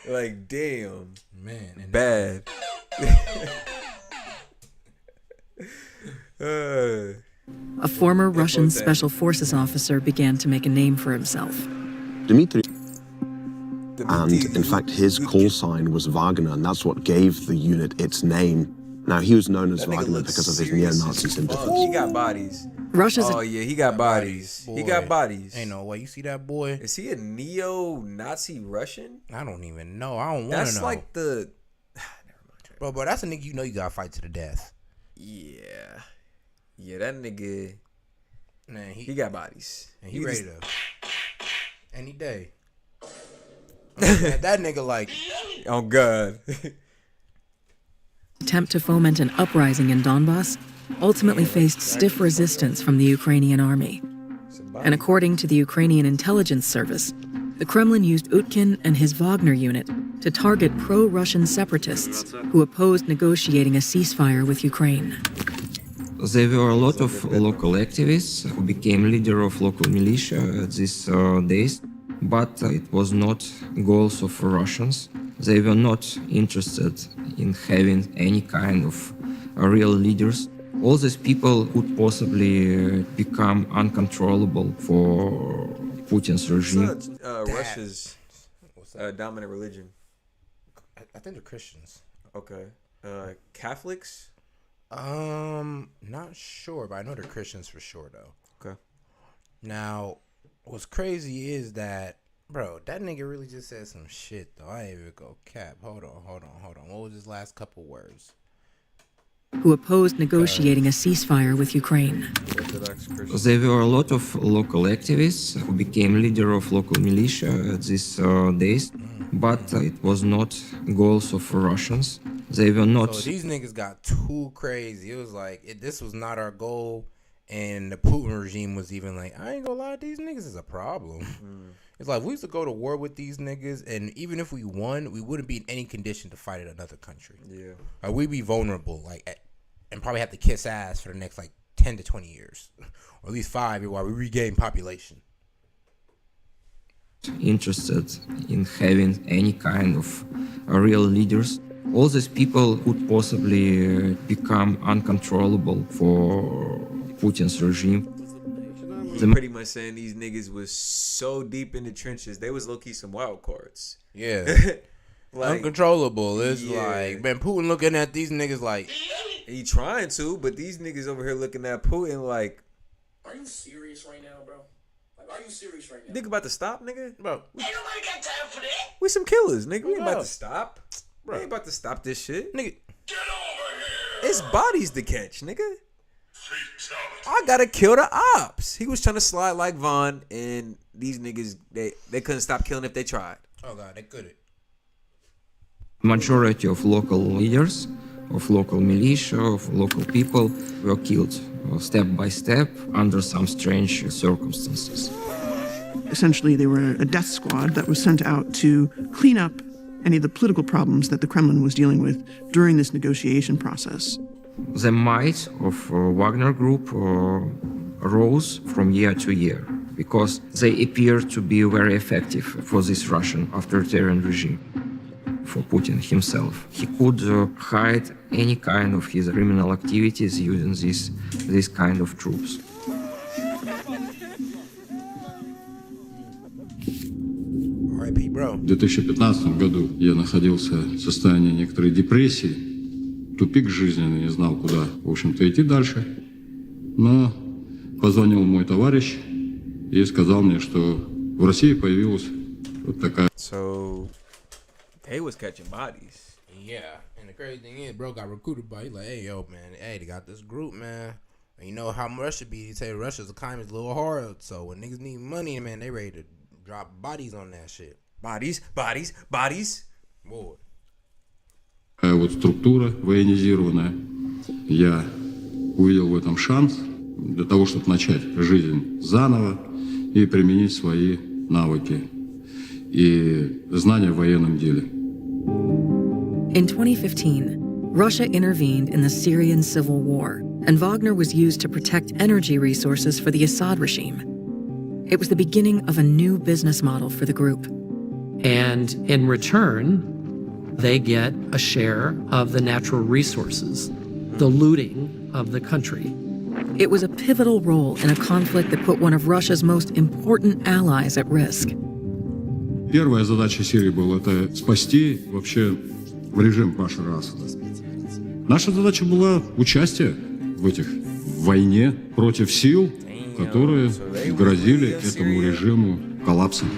Like, damn. Man. And bad. a former Russian special forces officer began to make a name for himself. Dmitry. And in fact, his call sign was Wagner, and that's what gave the unit its name. Now, he was known as Wagner because of his neo-Nazi sympathies. He got bodies. Russia's he got bodies. Boy, he got bodies. Ain't no way. You see that boy? Is he a neo-Nazi Russian? I don't even know. I don't want to know. That's like the... Bro, that's a nigga you know you gotta fight to the death. Yeah. Yeah, that nigga... Man, he got bodies. And he ready to... Any day. That nigga like... Oh, God. Attempt to foment an uprising in Donbass ultimately faced stiff resistance from the Ukrainian army. And according to the Ukrainian intelligence service, the Kremlin used Utkin and his Wagner unit to target pro-Russian separatists who opposed negotiating a ceasefire with Ukraine. There were a lot of local activists who became leader of local militia at these days, but it was not goals of Russians. They were not interested in having any kind of real leaders. All these people could possibly become uncontrollable for Putin's regime. Russia's dominant religion? I think they're Christians. Okay. Catholics? Not sure, but I know they're Christians for sure, though. Okay. Now, what's crazy is that, bro, that nigga really just said some shit, though. I ain't even go cap. Hold on. What was his last couple words? Who opposed negotiating a ceasefire with Ukraine. There were a lot of local activists who became leader of local militia at these days, but it was not goals of Russians. They were not... So these niggas got too crazy. It was like, this was not our goal, and the Putin regime was even like, I ain't gonna lie, these niggas is a problem. It's like, we used to go to war with these niggas, and even if we won, we wouldn't be in any condition to fight in another country. Yeah. Like, we'd be vulnerable, and probably have to kiss ass for the next, 10 to 20 years. Or at least 5 while we regain population. Interested in having any kind of real leaders. All these people could possibly become uncontrollable for Putin's regime. Pretty much saying these niggas was so deep in the trenches, they was low-key some wild cards. Yeah. Uncontrollable. It's like, man, Putin looking at these niggas like... He trying to, but these niggas over here looking at Putin like... Are you serious right now, bro? Are you serious right now? Nigga about to stop, nigga? Bro. Ain't nobody got time for that. We some killers, nigga. We ain't about to stop. Bro. We ain't about to stop this shit. Nigga. Get over here. It's bodies to catch, nigga. I gotta kill the ops. He was trying to slide like Vaughn, and these niggas, they couldn't stop killing if they tried. Oh, God, they couldn't. Majority of local leaders, of local militia, of local people were killed step by step under some strange circumstances. Essentially, they were a death squad that was sent out to clean up any of the political problems that the Kremlin was dealing with during this negotiation process. The might of Wagner Group rose from year to year because they appear to be very effective for this Russian authoritarian regime. For Putin himself, he could hide any kind of his criminal activities using this kind of troops. В 2015 году я находился в состоянии некоторой депрессии, тупик жизненный, не знал, куда, в общем-то, идти дальше. Но позвонил мой товарищ и сказал мне, что в России появилась вот такая... So, they was catching bodies. Yeah, and the crazy thing is, bro got recruited by, he's like, hey, yo, man, hey, they got this group, man. And you know how Russia be, you say Russia's economy is a little hard, so when niggas need money, man, they ready to drop bodies on that shit. Bodies. Boy. Вот структура военизированная. Я увидел в этом шанс для того, чтобы начать жизнь заново и применить свои навыки и знания в военном деле. In 2015, Russia intervened in the Syrian civil war, and Wagner was used to protect energy resources for the Assad regime. It was the beginning of a new business model for the group. And in return, they get a share of the natural resources, the looting of the country. It was a pivotal role in a conflict that put one of Russia's most important allies at risk. Первая задача Сирии была это спасти вообще режим Башара Асада. Наша задача была участие в войне против сил, которые грозили этому режиму коллапсом.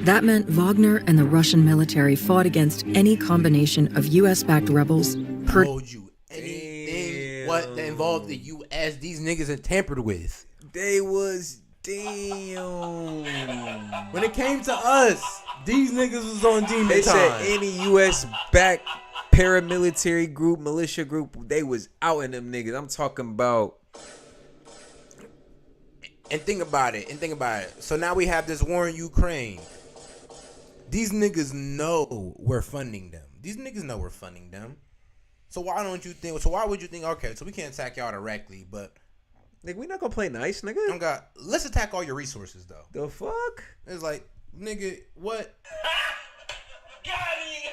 That meant Wagner and the Russian military fought against any combination of U.S.-backed rebels. Told you anything what that involved the U.S. these niggas had tampered with. They was damn. When it came to us, these niggas was on demon They time. said any U.S.-backed paramilitary group, militia group, they was out in them niggas. I'm talking about. And think about it. So now we have this war in Ukraine. These niggas know we're funding them. So why don't you think? So why would you think? Okay, so we can't attack y'all directly, but nigga, we not gonna play nice, nigga. Let's attack all your resources though. The fuck? It's like, nigga, what? Got it.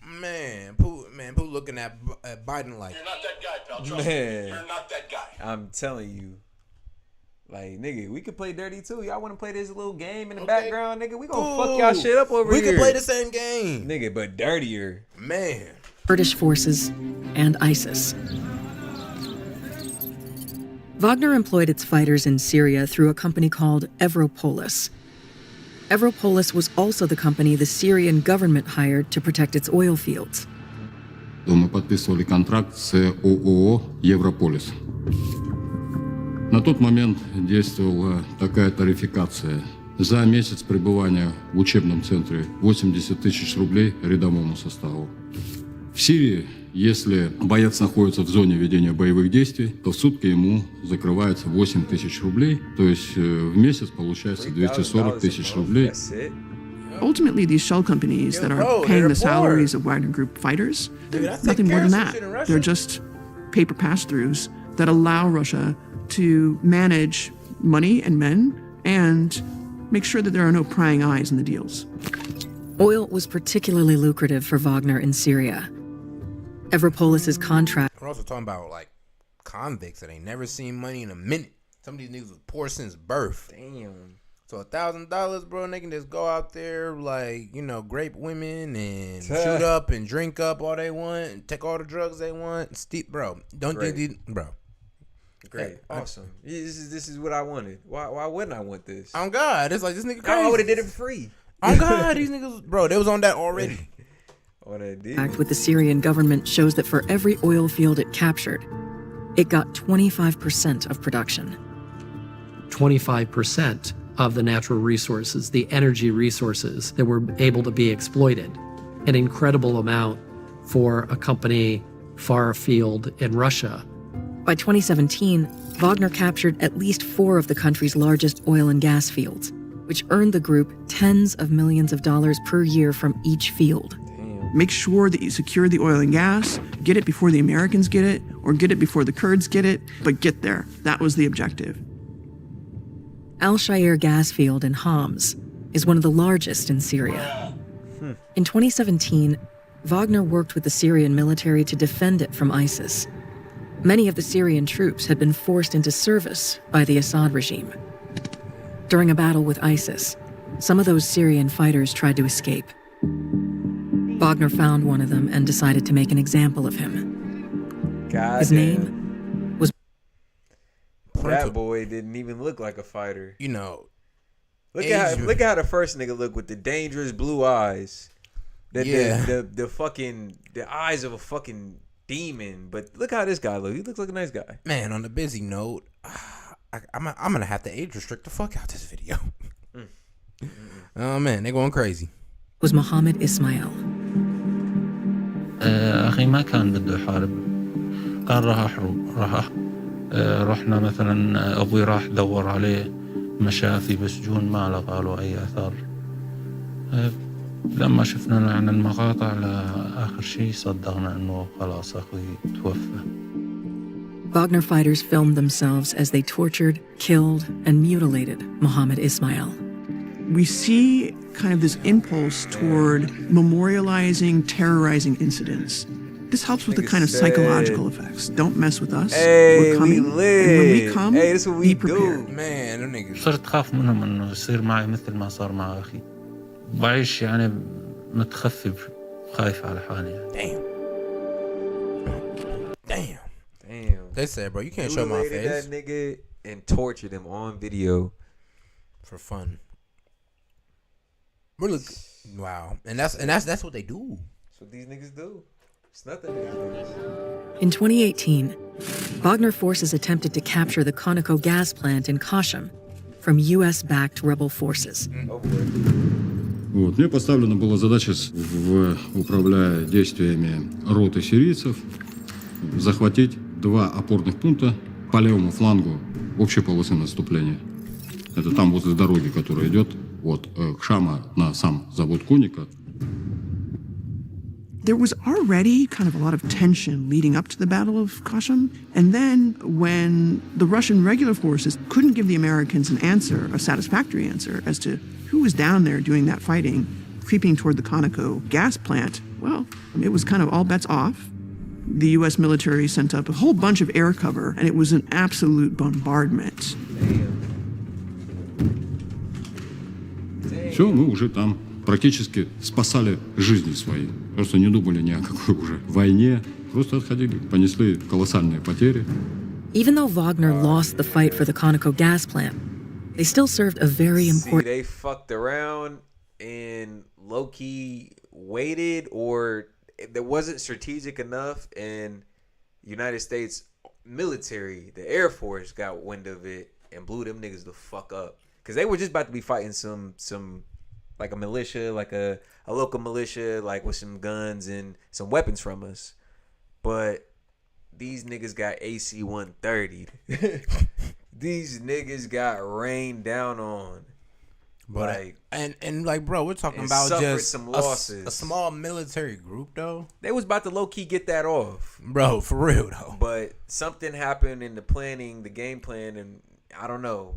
Man, Pooh looking at Biden like, You're not that guy, pal. Trust Man. me. You're not that guy. I'm telling you. Like, nigga, we could play dirty too. Y'all want to play this little game in the background, nigga? We gonna fuck y'all shit up over here. We can play the same game. Nigga, but dirtier. Man. British forces and ISIS. Wagner employed its fighters in Syria through a company called Evropolis. Evropolis was also the company the Syrian government hired to protect its oil fields. Мы подписывали контракт с ООО «Европолис». На тот момент действовала такая тарификация. За месяц пребывания в учебном центре 80 тысяч рублей рядовому составу. В Сирии, если боец находится в зоне ведения боевых действий, то в сутки ему закрывается 8 тысяч рублей, то есть в месяц получается 240 тысяч рублей. Ultimately, these shell companies that are paying the salaries of Wagner Group fighters, they're nothing more than that. They're just paper pass-throughs that allow Russia to manage money and men and make sure that there are no prying eyes in the deals. Oil was particularly lucrative for Wagner in Syria. Evropolis' contract. We're also talking about like convicts that ain't never seen money in a minute. Some of these niggas was poor since birth. Damn. So $1,000, bro, they can just go out there, like, you know, grape women and shoot up and drink up all they want and take all the drugs they want. Bro, don't think these, bro. Great, awesome. This is what I wanted. Why wouldn't I want this? On God, it's like this nigga crazy. I would have did it for free. On God, these niggas, bro, they was on that already. What I did. Act with the Syrian government shows that for every oil field it captured, it got 25% of production. 25% of the natural resources, the energy resources that were able to be exploited. An incredible amount for a company far afield in Russia. By 2017, Wagner captured at least 4 of the country's largest oil and gas fields, which earned the group tens of millions of dollars per year from each field. Make sure that you secure the oil and gas, get it before the Americans get it, or get it before the Kurds get it, but get there. That was the objective. Al-Shair gas field in Homs is one of the largest in Syria. In 2017, Wagner worked with the Syrian military to defend it from ISIS. Many of the Syrian troops had been forced into service by the Assad regime. During a battle with ISIS, some of those Syrian fighters tried to escape. Wagner found one of them and decided to make an example of him. His name was... That boy didn't even look like a fighter. You know, look at how the first nigga looked with the dangerous blue eyes. The fucking eyes of a fucking demon. But look how this guy looks. He looks like a nice guy. Man, on the busy note, I'm gonna have to age restrict the fuck out this video. Oh man, they're going crazy. Was Mohammed Ismail. أخي ما كان بده يحارب كان راح حروب رحنا مثلا أبوي راح دور عليه مشافي بسجون ما لقى له أي أثر لما شفنا عن المقاطع لآخر شيء صدقنا إنه خلاص أخوي توفى. Wagner fighters filmed themselves as they tortured, killed, and mutilated Mohammed Ismail. We see kind of this impulse toward memorializing, terrorizing incidents. This helps with the kind of psychological effects. Don't mess with us. We're coming. And when we come, this what we be prepared. do. Man, them niggas. صرت خاف منهم إنه يصير معي مثل ما صار مع أخي. بعيش يعني متخفي خايف على حالي. Damn. They said, bro, you can't show my Mutilated face. that nigga and tortured him on video for fun. Really? Wow. And that's what they do. That's what these niggas do. It's nothing niggas do. In 2018, Wagner forces attempted to capture the Conoco gas plant in Kashim from U.S.-backed rebel forces. Вот. Мне поставлена была задача, управляя действиями роты сирийцев, захватить 2 опорных пункта по левому флангу общей полосы наступления. Это там возле дороги, которая идет от Кшама на сам завод Коника. There was already kind of a lot of tension leading up to the Battle of Kashim. And then when the Russian regular forces couldn't give the Americans an answer, a satisfactory answer, as to who was down there doing that fighting, creeping toward the Conoco gas plant, well, it was kind of all bets off. The U.S. military sent up a whole bunch of air cover, and it was an absolute bombardment. Все, мы уже там практически спасали жизни свои. Просто не думали ни о какой уже войне. Просто отходили, понесли колоссальные потери. Even though Wagner lost the fight for the Conoco gas plant, they still served a very important... They fucked around and low-key waited, or that wasn't strategic enough, and United States military, the Air Force, got wind of it and blew them niggas the fuck up. Because they were just about to be fighting some like a militia, like a local militia, like with some guns and some weapons from us. But these niggas got AC-130. These niggas got rained down on. But like, and like, bro, we're talking about just some losses. A small military group, though. They was about to low-key get that off. Bro, for real, though. But something happened in the planning, the game plan, and I don't know.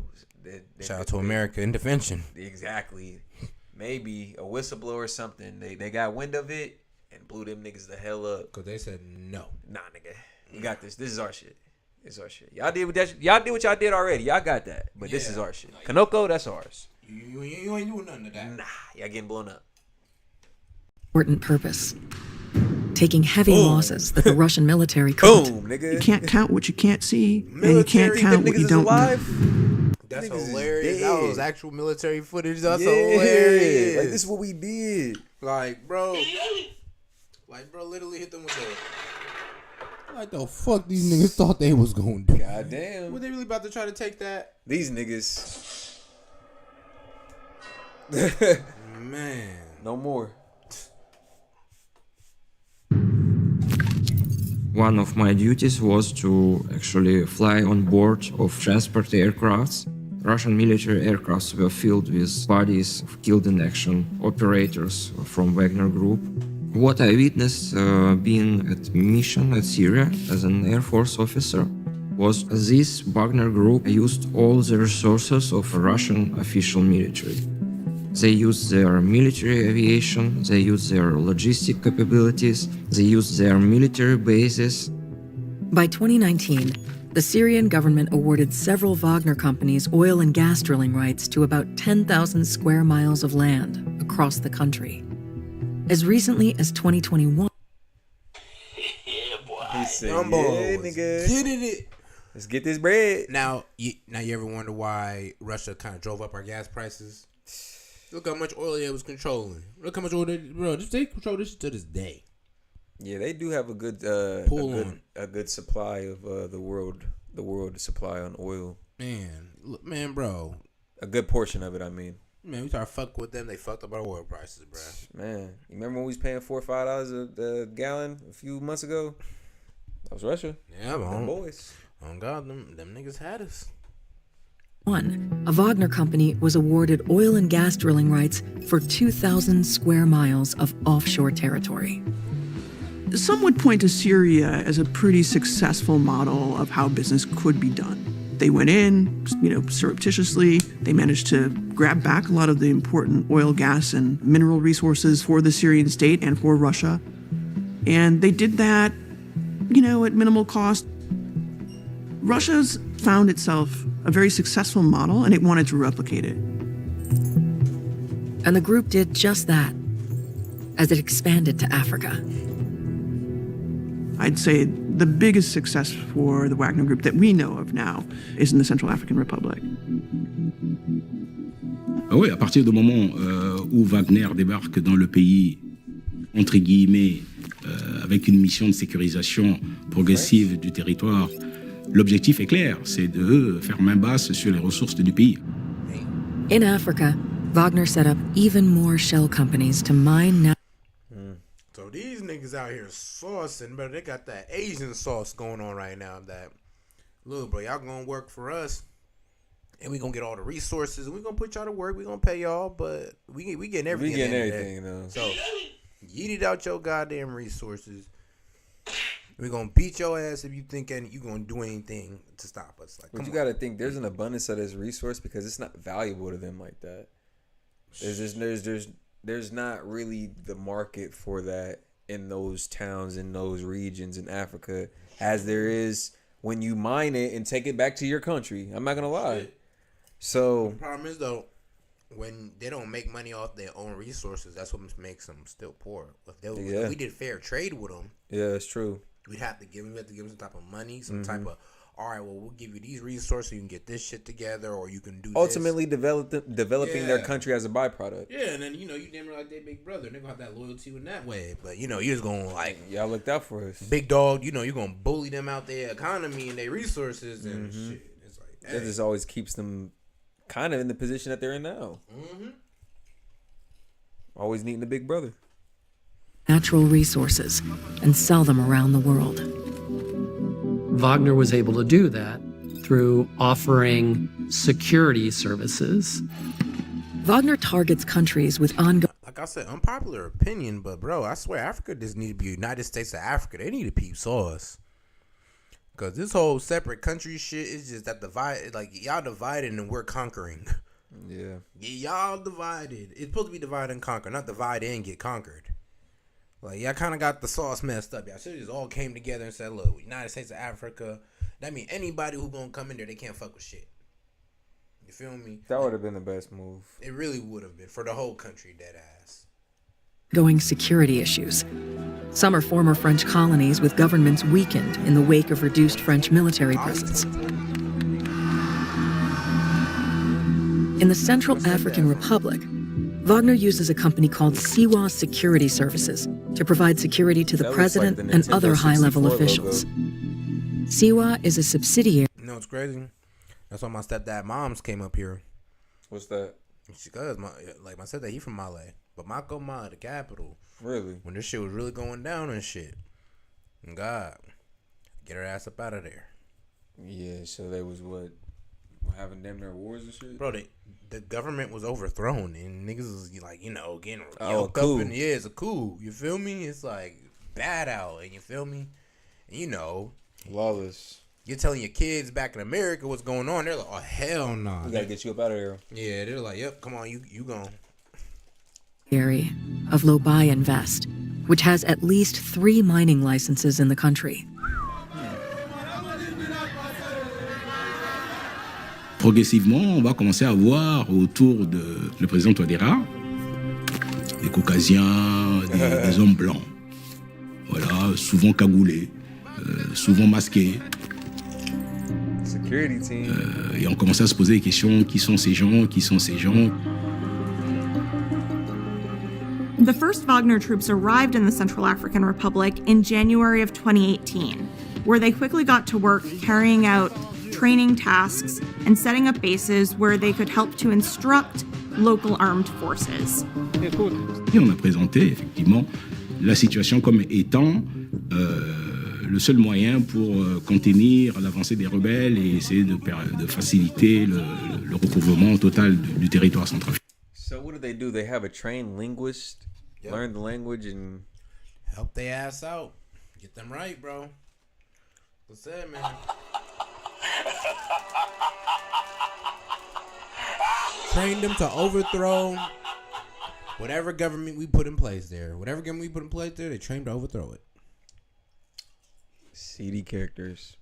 Shout out to America Intervention. Exactly. Maybe a whistleblower or something. They got wind of it and blew them niggas the hell up. Because they said no. Nah, nigga. We got this. This is our shit. It's our shit. Y'all did what y'all did already. Y'all got that. But this is our shit. Conoco, that's ours. You ain't doing nothing to that. Nah, y'all getting blown up. Important purpose. Taking heavy losses that the Russian military couldn't. Boom, nigga. You can't count what you can't see, and you can't count what you don't know. That's Niggas hilarious. is That dead. was actual military footage. That's hilarious. Like, this is what we did. Like, bro, literally hit them with that. Like, the fuck these niggas thought they was gonna do? Goddamn. Were they really about to try to take that? These niggas. Man. No more. One of my duties was to actually fly on board of transport aircrafts. Russian military aircrafts were filled with bodies of killed in action operators from Wagner Group. What I witnessed being at mission at Syria as an Air Force officer was this Wagner Group used all the resources of Russian official military. They used their military aviation, they used their logistic capabilities, they used their military bases. By 2019, the Syrian government awarded several Wagner companies oil and gas drilling rights to about 10,000 square miles of land across the country. As recently as 2021, He said, yeah, nigga. Get it. Let's get this bread. Now you ever wonder why Russia kind of drove up our gas prices? Look how much oil they was controlling. Look how much oil they control this to this day. Yeah, they do have a good supply of the world supply on oil. Man, bro. A good portion of it, I mean. Man, we started fuck with them. They fucked up our oil prices, bro. Man, you remember when we was paying $4 or $5 a gallon a few months ago? That was Russia. Yeah, them boys. Oh God, them niggas had us. a Wagner company was awarded oil and gas drilling rights for 2,000 square miles of offshore territory. Some would point to Syria as a pretty successful model of how business could be done. They went in, surreptitiously. They managed to grab back a lot of the important oil, gas, and mineral resources for the Syrian state and for Russia. And they did that, at minimal cost. Russia's found itself a very successful model, and it wanted to replicate it. And the group did just that as it expanded to Africa. I'd say the biggest success for the Wagner Group that we know of now is in the Central African Republic. Oui, à partir du moment où Wagner débarque dans le pays, entre guillemets, avec une mission de sécurisation progressive du territoire, l'objectif est clair, c'est de faire main basse sur les ressources du pays. In Africa, Wagner set up even more shell companies to mine. So these niggas out here saucing, but they got that Asian sauce going on right now. That, look, bro, y'all gonna work for us, and we gonna get all the resources, and we gonna put y'all to work. We gonna pay y'all, but we getting everything. We getting everything though. So yeet it out your goddamn resources. We gonna beat your ass if you think you gonna do anything to stop us. Like, but you gotta think there's an abundance of this resource because it's not valuable to them like that. There's not really the market for that in those towns, in those regions in Africa, as there is when you mine it and take it back to your country. I'm not gonna lie. So the problem is though, when they don't make money off their own resources, that's what makes them still poor. If we did fair trade with them, yeah, it's true. We'd have to give them some type of money, some type of, all right, well, we'll give you these resources so you can get this shit together, or you can do ultimately developing their country as a byproduct. Yeah, and then, you damn like their big brother. They're going to have that loyalty in that way. But, you're just going to, like... Y'all looked out for us. Big dog, you're going to bully them out their economy and their resources and shit. It's like, hey. That just always keeps them kind of in the position that they're in now. Always needing a big brother. Natural resources and sell them around the world. Wagner was able to do that through offering security services. Wagner targets countries with ongoing... Like I said, unpopular opinion, but bro, I swear Africa doesn't need to be United States of Africa. They need to peep sauce. Because this whole separate country shit is just that divide. Like, y'all divided and we're conquering. Yeah. Y'all divided. It's supposed to be divide and conquer, not divide and get conquered. Like, y'all kind of got the sauce messed up. Y'all should have just all came together and said, look, United States of Africa. That means anybody who gonna come in there, they can't fuck with shit. You feel me? That would have been the best move. It really would have been for the whole country, dead ass. Going security issues. Some are former French colonies with governments weakened in the wake of reduced French military presence. In the Central African Republic, Wagner uses a company called S.E.T Security Services to provide security to the president and other high-level officials. S.E.T is a subsidiary. You know what's crazy? That's why my stepdad moms came up here. What's that? Because my stepdad, he from Mali, but Makoma, the capital. Really? When this shit was really going down and shit. God, Get her ass up out of there. Yeah, so they was having damn near wars and shit? Bro, the government was overthrown and niggas was like, getting a coup. up. And yeah, it's a coup. You feel me? It's like bad out, and you feel me? And lawless. You're telling your kids back in America what's going on. They're like, oh, hell no. Nah. We gotta get you up out of here. Yeah, they're like, yep, come on, you gone. Area of Lobai Invest, which has at least 3 mining licenses in the country. Progressivement, on va commencer à voir autour de le président Touadéra des Caucasiens, des hommes blancs. Voilà, souvent cagoulés, souvent masqués. Security team. Et on commençait à se poser des questions, qui sont ces gens? The first Wagner troops arrived in the Central African Republic in January of 2018, where they quickly got to work carrying out training tasks and setting up bases where they could help to instruct local armed forces. Et on a présenté effectivement la situation comme étant le seul moyen pour contenir l'avancée des rebelles et essayer de faciliter le recouvrement total du territoire centrafricain. So what do? They have a trained linguist, learn the language and help their ass out. Get them right, bro. What's that, man? Train them to overthrow whatever government we put in place there. Whatever government we put in place there, they train to overthrow it. CD characters.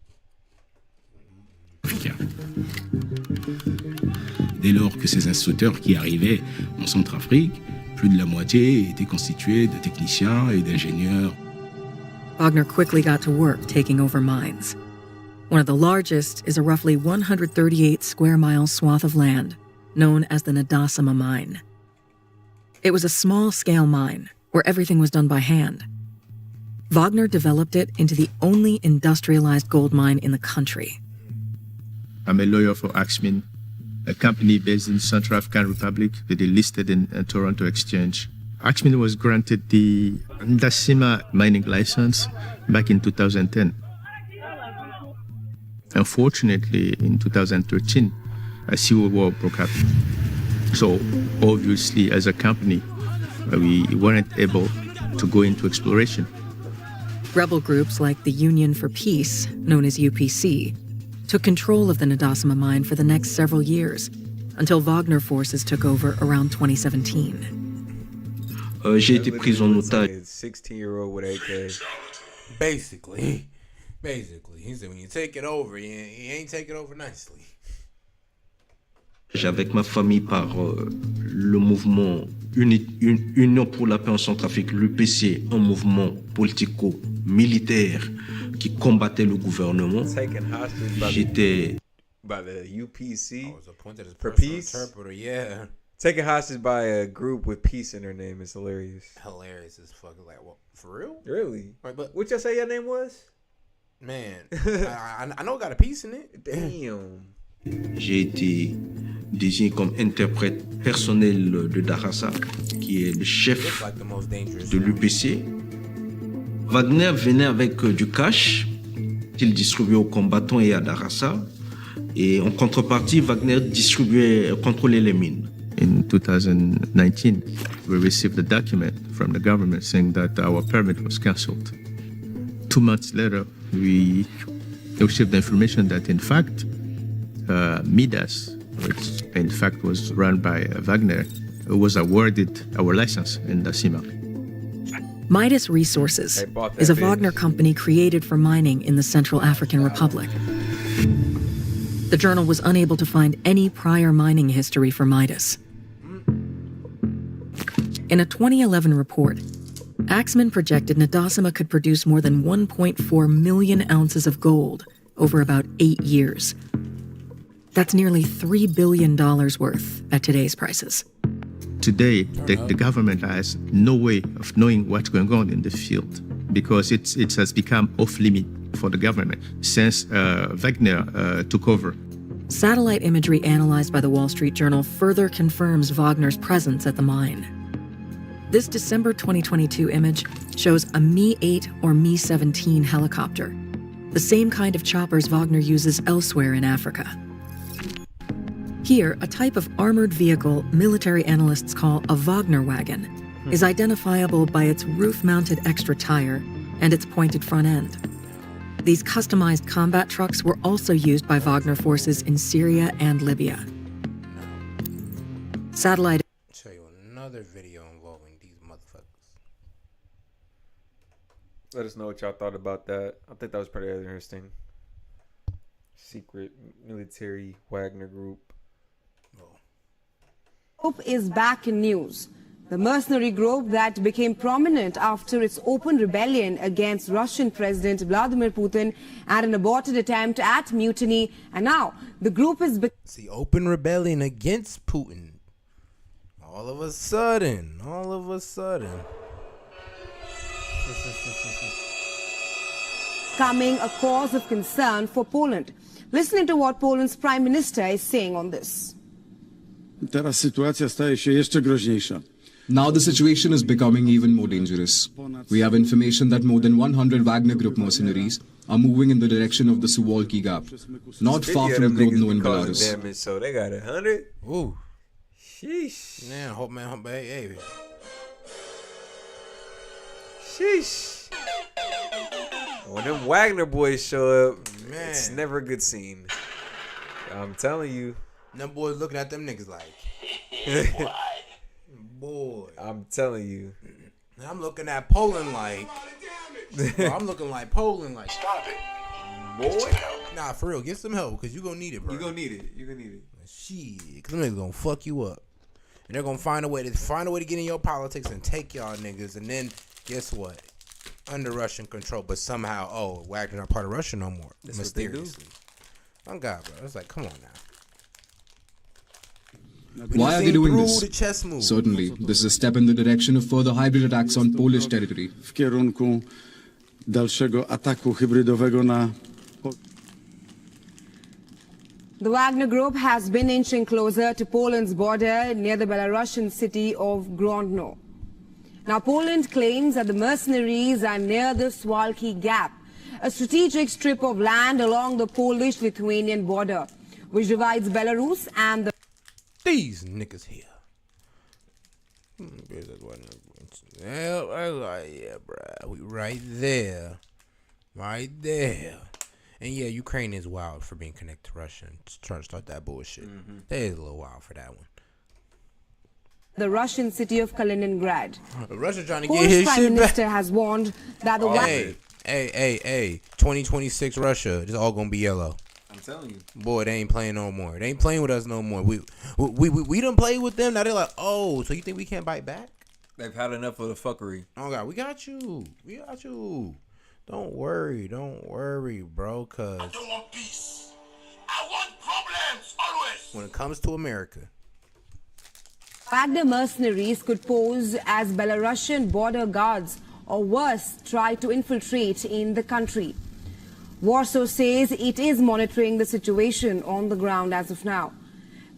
Dès lors que ces instructeurs qui arrivaient en Centrafrique, plus de la moitié étaient constitués de techniciens et d'ingénieurs. Wagner quickly got to work taking over mines. One of the largest is a roughly 138 square mile swath of land known as the Nadasima mine. It was a small-scale mine where everything was done by hand. Wagner developed it into the only industrialized gold mine in the country. I'm a lawyer for Axmin, a company based in Central African Republic that is listed in Toronto Exchange. Axmin was granted the Ndasima mining license back in 2010. Unfortunately, in 2013, a civil war broke out. So obviously, as a company, we weren't able to go into exploration. Rebel groups like the Union for Peace, known as UPC, took control of the Nadasima mine for the next several years, until Wagner forces took over around 2017. J'ai été pris en otage. 16-year-old with AK. Basically, he said when you take it over, you ain't take it over nicely. Avec ma famille par le mouvement Union pour la paix en Centrafrique, l'UPC, un mouvement politico-militaire qui combattait le gouvernement. J'étais by the UPC for peace. Yeah. Taken hostage by a group with peace in their name is hilarious. Hilarious as fuck. Like, what? For real? Really? Right, but what y'all say your name was? Man, I know it got a piece in it. Damn. J'ai été désigné comme interprète personnel de Darassa, qui est le chef de l'UPC. Wagner venait avec du cash qu'il distribuait aux combattants et à Darassa. Et en contrepartie, Wagner contrôlait les mines. In 2019, we received a document from the government saying that our permit was cancelled. 2 months later, we received the information that, in fact, Midas, which in fact was run by Wagner, was awarded our license in Ndasima. Midas Resources is a Wagner company created for mining in the Central African Republic. The journal was unable to find any prior mining history for Midas. In a 2011 report, Axman projected Ndasima could produce more than 1.4 million ounces of gold over about 8 years. That's nearly $3 billion worth at today's prices. Today, the government has no way of knowing what's going on in the field because it has become off-limit for the government since Wagner took over. Satellite imagery analyzed by the Wall Street Journal further confirms Wagner's presence at the mine. This December 2022 image shows a Mi-8 or Mi-17 helicopter. the same kind of choppers Wagner uses elsewhere in Africa. Here, a type of armored vehicle military analysts call a Wagner wagon is identifiable by its roof-mounted extra tire and its pointed front end. These customized combat trucks were also used by Wagner forces in Syria and Libya. Satellite. I'll show you another video involving these motherfuckers. Let us know what y'all thought about that. I think that was pretty interesting. Secret military Wagner group. Group is back in news. The mercenary group that became prominent after its open rebellion against Russian President Vladimir Putin and an aborted attempt at mutiny. And now the group is... See, open rebellion against Putin. All of a sudden. Becoming a cause of concern for Poland. Listening to what Poland's Prime Minister is saying on this. Teraz sytuacja staje się jeszcze groźniejsza. Now the situation is becoming even more dangerous. We have information that more than 100 Wagner Group mercenaries are moving in the direction of the Suwalki Gap, not far from Grodno in Belarus. Damage, so they got 100. Ooh. Sheesh. Man, hope man, hey. Sheesh. When them Wagner boys show up, man, it's never a good scene. I'm telling you. Them boys looking at them niggas like, boy. I'm telling you. I'm looking at Poland like, bro, I'm looking like Poland like, Stop it. boy. Nah, for real, get some help because you gonna need it, bro. You gonna need it. Shit, because them niggas gonna fuck you up, and they're gonna find a way to get in your politics and take y'all niggas, and then guess what? Under Russian control, but somehow, Wagner not part of Russia no more. That's mysteriously. Oh God, bro, it's like, come on now. Why are they doing this? The chess move. Certainly, this is a step in the direction of further hybrid attacks on Polish territory. W kierunku dalszego ataku hybrydowego na... The Wagner Group has been inching closer to Poland's border near the Belarusian city of Grodno. Now, Poland claims that the mercenaries are near the Suwalki Gap, a strategic strip of land along the Polish-Lithuanian border, which divides Belarus and the... These niggas here. Yeah, bruh. We right there. And yeah, Ukraine is wild for being connected to Russia and trying to start that bullshit. They is a little wild for that one. The Russian city of Kaliningrad. Russia trying to Polish get his Prime shit Minister back. has warned that the Hey, 2026 Russia, it's all gonna be yellow. I'm telling you. Boy, they ain't playing no more. They ain't playing with us no more. We done played with them. Now they're like, oh, so you think we can't bite back? They've had enough of the fuckery. Oh God, we got you. Don't worry, bro. Cause I don't want peace. I want problems always. When it comes to America, Wagner mercenaries could pose as Belarusian border guards or worse, try to infiltrate in the country. Warsaw says it is monitoring the situation on the ground as of now.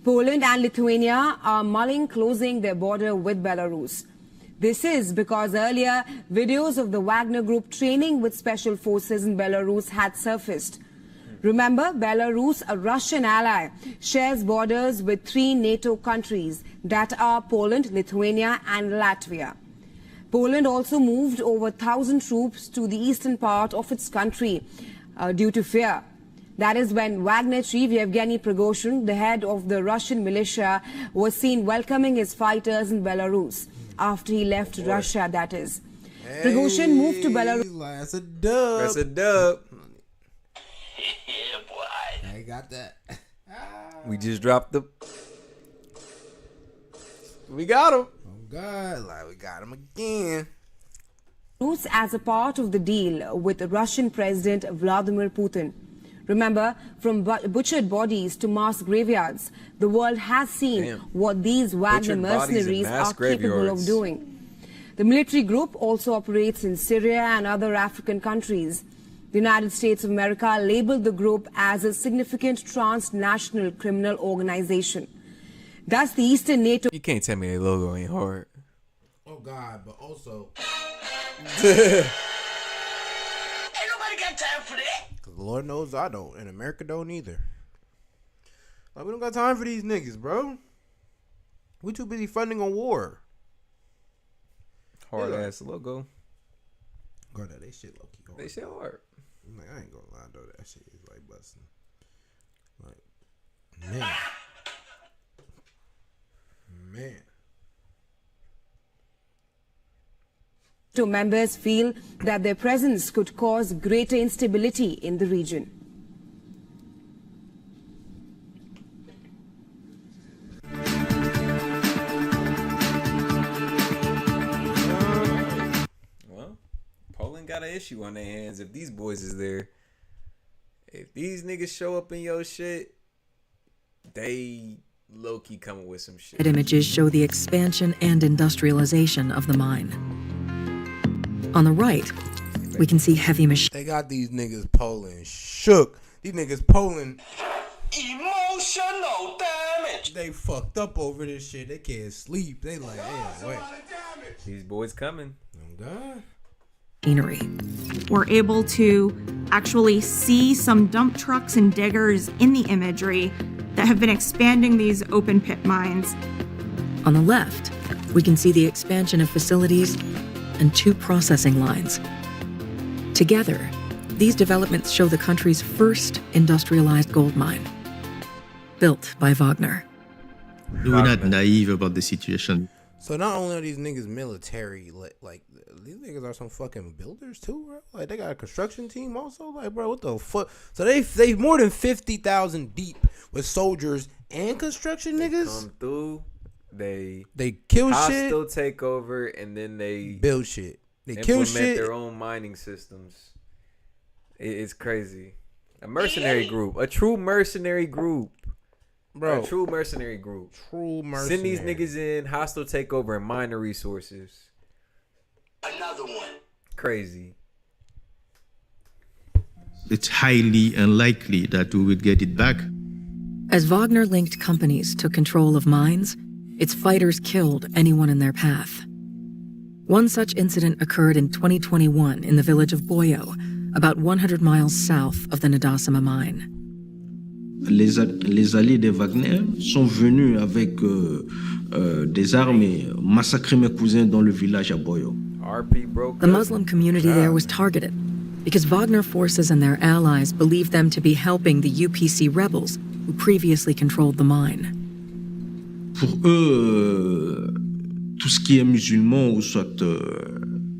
Poland and Lithuania are mulling closing their border with Belarus. This is because earlier videos of the Wagner Group training with special forces in Belarus had surfaced. Remember, Belarus, a Russian ally, shares borders with 3 NATO countries that are Poland, Lithuania and Latvia. Poland also moved over 1,000 troops to the eastern part of its country due to fear. That is when Wagner chief Yevgeny Prigozhin, the head of the Russian militia, was seen welcoming his fighters in Belarus after he left Russia, that is. Hey, Prigozhin moved to Belarus. That's a dub. That's a dub. Yeah, boy. I got that. We just dropped the... We got him. Oh, God. Like, we got him again. As a part of the deal with Russian President Vladimir Putin. Remember, from butchered bodies to mass graveyards, the world has seen what these Wagner mercenaries are capable of doing. The military group also operates in Syria and other African countries. The United States of America labeled the group as a significant transnational criminal organization. Thus, the Eastern NATO... You can't tell me their logo ain't hard. Oh, God, but also... Ain't nobody got time for that. Lord knows I don't, and America don't either. Like, we don't got time for these niggas, bro. We too busy funding a war. Hard ass logo. God, that shit low key hard. They shit hard. Like, I ain't gonna lie though, that shit is like busting. Like, man. Two members feel that their presence could cause greater instability in the region. Well, Poland got an issue on their hands if these boys is there. If these niggas show up in your shit, they low-key coming with some shit. Images show the expansion and industrialization of the mine. On the right, we can see heavy machines. They got these niggas Poland shook. These niggas Poland Emotional damage. They fucked up over this shit. They can't sleep. They like, hey, wait. These boys coming. Oh God. Machinery. We're able to actually see some dump trucks and diggers in the imagery that have been expanding these open pit mines. On the left, we can see the expansion of facilities and 2 processing lines. Together, these developments show the country's first industrialized gold mine, built by Wagner. We're not naive about the situation. So not only are these niggas military, like these niggas are some fucking builders too, bro. Like they got a construction team also. Like, bro, what the fuck? So they more than 50,000 deep with soldiers and construction niggas. Come through. They kill hostile shit, takeover, and then they build shit. They kill shit. Their own mining systems. It's crazy. A mercenary group, a true mercenary group, bro. A true mercenary group. True mercenary. Send these niggas in, hostile takeover, and mine the resources. Another one. Crazy. It's highly unlikely that we would get it back. As Wagner-linked companies took control of mines, its fighters killed anyone in their path. One such incident occurred in 2021 in the village of Boyo, about 100 miles south of the Nadasima mine. Les alliés de Wagner sont venus avec des armes et massacré mes cousins dans le village à Boyo. The Muslim community there was targeted because Wagner forces and their allies believed them to be helping the UPC rebels who previously controlled the mine. Pour eux, tout ce qui est musulman ou soit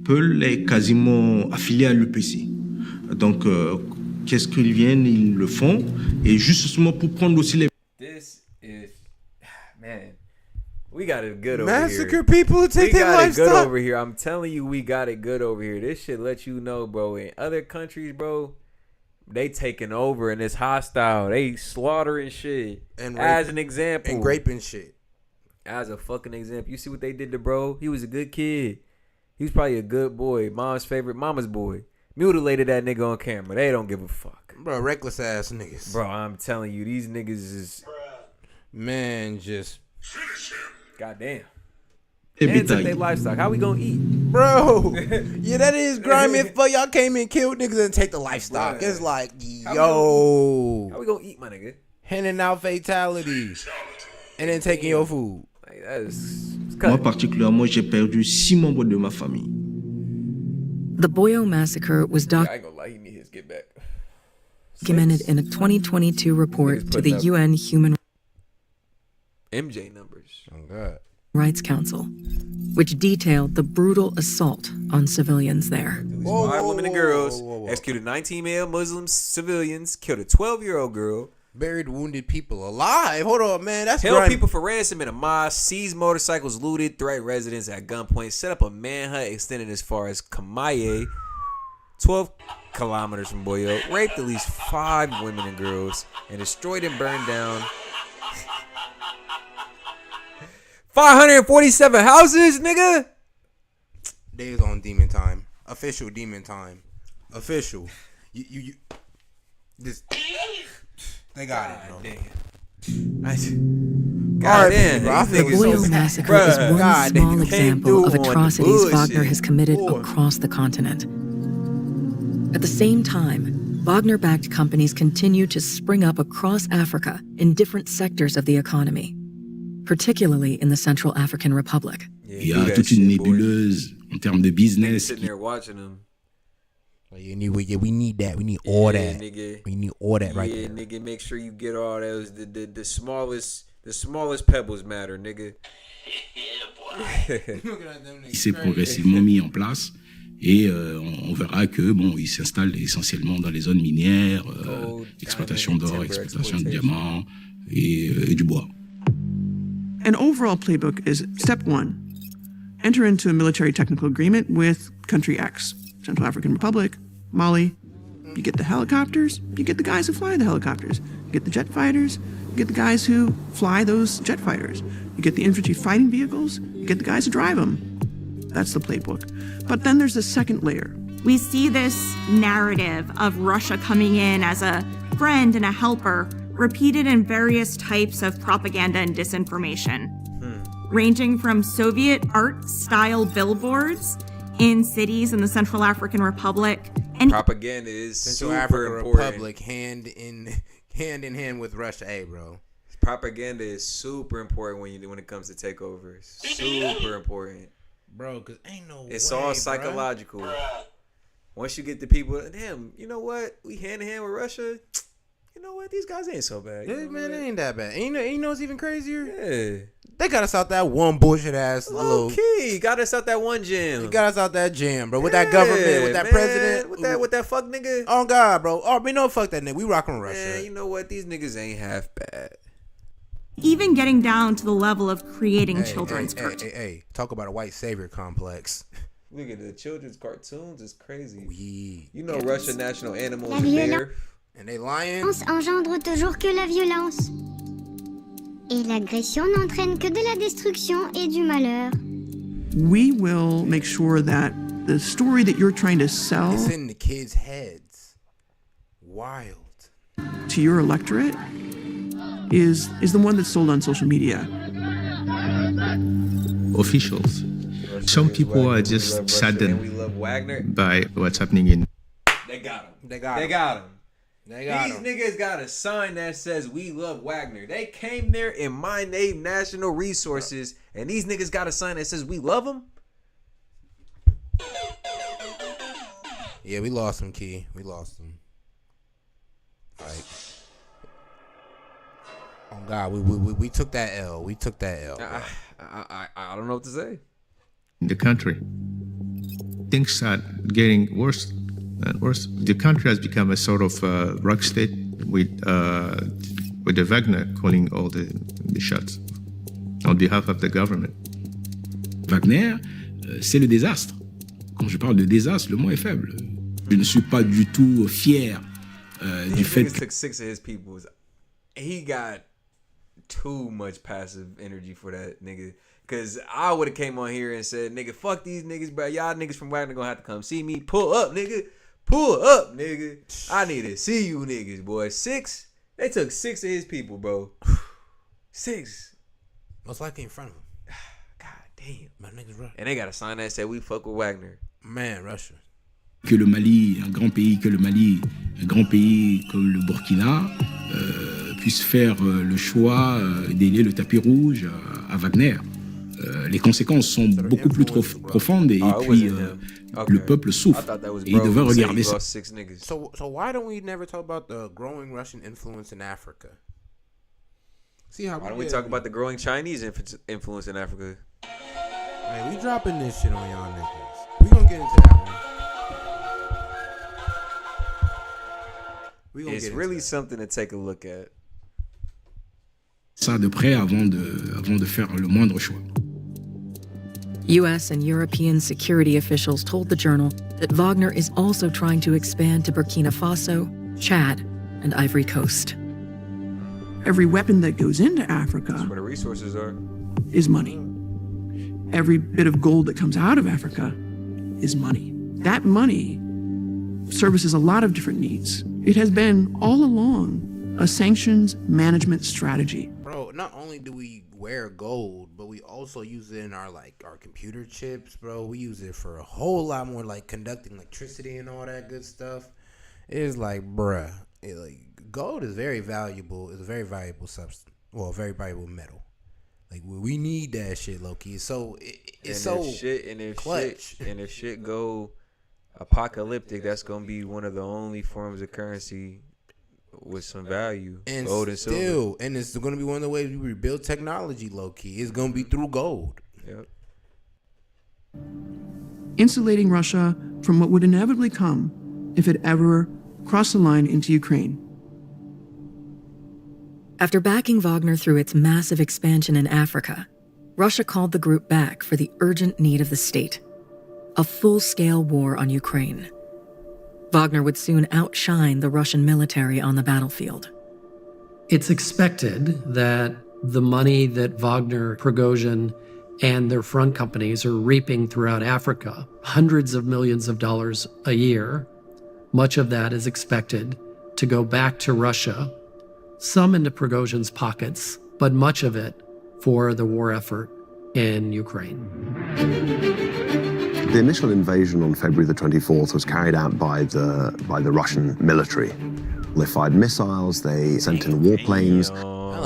Peul est quasiment affilié à l'UPC. Donc, qu'est-ce qu'ils viennent, ils le font, et justement pour prendre aussi les... This is, man, we got it good over Massacre here. People who take their lifestyle. We got it good over here. I'm telling you, we got it good over here. This shit let you know, bro. In other countries, bro, they taking over and it's hostile. They slaughtering shit. And as an example. And raping shit. As a fucking example. You see what they did to bro? He was a good kid. He was probably a good boy. Mom's favorite mama's boy. Mutilated that nigga on camera. They don't give a fuck. Bro, reckless ass niggas. Bro, I'm telling you, these niggas is... Man, just... Goddamn. And took their livestock. How we gonna eat? Bro. Yeah, that is grimy as fuck. Y'all came in, killed niggas, and take the livestock. Bruh. It's like, yo. How we gonna eat, my nigga? Handing out fatalities. And then taking your food. Like, that is... Moi, particulièrement, j'ai perdu 6 membres de ma famille. The Boyo massacre was I ain't gonna lie, he need his get back. documented in a 2022 report to the UN Human MJ numbers. Oh God. Rights Council, which detailed the brutal assault on civilians there. 5 women and girls, executed 19 male Muslim civilians, killed a 12-year-old girl. Buried wounded people alive. Hold on, man. That's held grimy. People for ransom in a mosque, seized motorcycles, looted, threatened residents at gunpoint, set up a manhunt extended as far as Kamaye, 12 kilometers from Boyo, raped at least 5 women and girls, and destroyed and burned down 547 houses, nigga. Days on demon time. Official demon time. Official. You this. They got it, bro. The Boyo massacre is one small example of atrocities Wagner has committed across the continent. At the same time, Wagner-backed companies continue to spring up across Africa in different sectors of the economy, particularly in the Central African Republic. Il y a toute une nébuleuse en termes de business. Sitting there watching them. We need that. We need all that. Nigga. We need all that right Yeah, there. nigga, make sure you get all those. The smallest pebbles matter, nigga. Il s'est progressivement mis en place et on verra que bon, il s'installe essentiellement dans les zones minières, exploitation d'or, exploitation de diamants et du bois. An overall playbook is step 1. Enter into a military technical agreement with country X, Central African Republic, Mali. You get the helicopters, you get the guys who fly the helicopters. You get the jet fighters, you get the guys who fly those jet fighters. You get the infantry fighting vehicles, you get the guys who drive them. That's the playbook. But then there's a second layer. We see this narrative of Russia coming in as a friend and a helper repeated in various types of propaganda and disinformation, ranging from Soviet art-style billboards in cities in the Central African Republic. And propaganda is Central super African important. Republic hand in hand with Russia. Hey, bro. Propaganda is super important when it comes to takeovers. Super important, bro. Cause ain't no. It's way, all psychological. Bruh. Once you get the people, damn, you know what? We hand in hand with Russia. You know what? These guys ain't so bad. Yeah, man, they ain't that bad. And you know what's even crazier? Yeah. They got us out that one bullshit ass Low key. Got us out that one jam. They got us out that jam, bro. With that government, with that president. With that fuck nigga. Oh, God, bro. Oh, we know fuck that nigga. We rocking with Russia. Man, you know what? These niggas ain't half bad. even getting down to the level of creating children's cartoons. Hey, talk about a white savior complex. Look at the children's cartoons. It's crazy. You know Russian national animal La is a bear. And they lying. Engendre toujours que la violence. Et l'agression n'entraîne que de la destruction et du malheur. We will make sure that the story that you're trying to sell It's in the kids' heads. Wild. to your electorate is the one that's sold on social media. Officials. Some people are just saddened by what's happening in. They got him. They got him. These niggas got a sign that says "We love Wagner." They came there in my name, National Resources, and these niggas got a sign that says "We love them." Yeah, we lost him, Key. We lost him. Like, oh God, we took that L. We took that L. I don't know what to say. In the country, things are getting worse and worse. The country has become a sort of rock state with the Wagner calling all the shots on behalf of the government. Wagner, c'est le désastre. Quand je parle de désastre, le mot est faible. Je ne suis pas du tout fier du fait que... took 6 of his people. He got too much passive energy for that nigga. Cause I would have came on here and said, nigga, fuck these niggas, bro. Y'all niggas from Wagner gonna have to come see me. Pull up, nigga. Pull up, nigga. I need to see you niggas, boy. 6? They took 6 of his people, bro. 6. Most likely in front of him. God damn. My niggas Russia. And they got a sign that said we fuck with Wagner. Man, Russia. Que le Mali, un grand pays que le Mali, un grand pays comme le Burkina, puisse faire le choix d'aider le tapis rouge à Wagner. Les conséquences sont beaucoup plus profondes et puis le peuple souffre et il devrait regarder ça. So why don't we never talk about the growing Russian influence in Africa? See how why don't we talk about the growing Chinese influence in Africa? Hey, we dropping this shit on y'all niggas. We gonna get into that one. It's really something to take a look at. Ça de près avant de faire le moindre choix. U.S. and European security officials told the journal that Wagner is also trying to expand to Burkina Faso, Chad, and Ivory Coast. Every weapon that goes into Africa That's where the resources are. is money. Every bit of gold that comes out of Africa is money. That money services a lot of different needs. It has been all along a sanctions management strategy. Bro, not only do we wear gold, but we also use it in our computer chips, bro. We use it for a whole lot more, like conducting electricity and all that good stuff. It's like, bruh, gold is very valuable. It's a very valuable substance. Well, a very valuable metal. Like, we need that shit, low-key. It's so clutch. If shit go apocalyptic, that's gonna be one of the only forms of currency with some value. And gold and silver. And it's gonna be one of the ways we rebuild technology, low-key. It's gonna be through gold. Yep. Insulating Russia from what would inevitably come if it ever crossed the line into Ukraine. After backing Wagner through its massive expansion in Africa, Russia called the group back for the urgent need of the state: a full-scale war on Ukraine. Wagner would soon outshine the Russian military on the battlefield. It's expected that the money that Wagner, Prigozhin, and their front companies are reaping throughout Africa, hundreds of millions of dollars a year, much of that is expected to go back to Russia, some into Prigozhin's pockets, but much of it for the war effort in Ukraine. The initial invasion on February the 24th was carried out by the Russian military. They fired missiles, they sent in warplanes.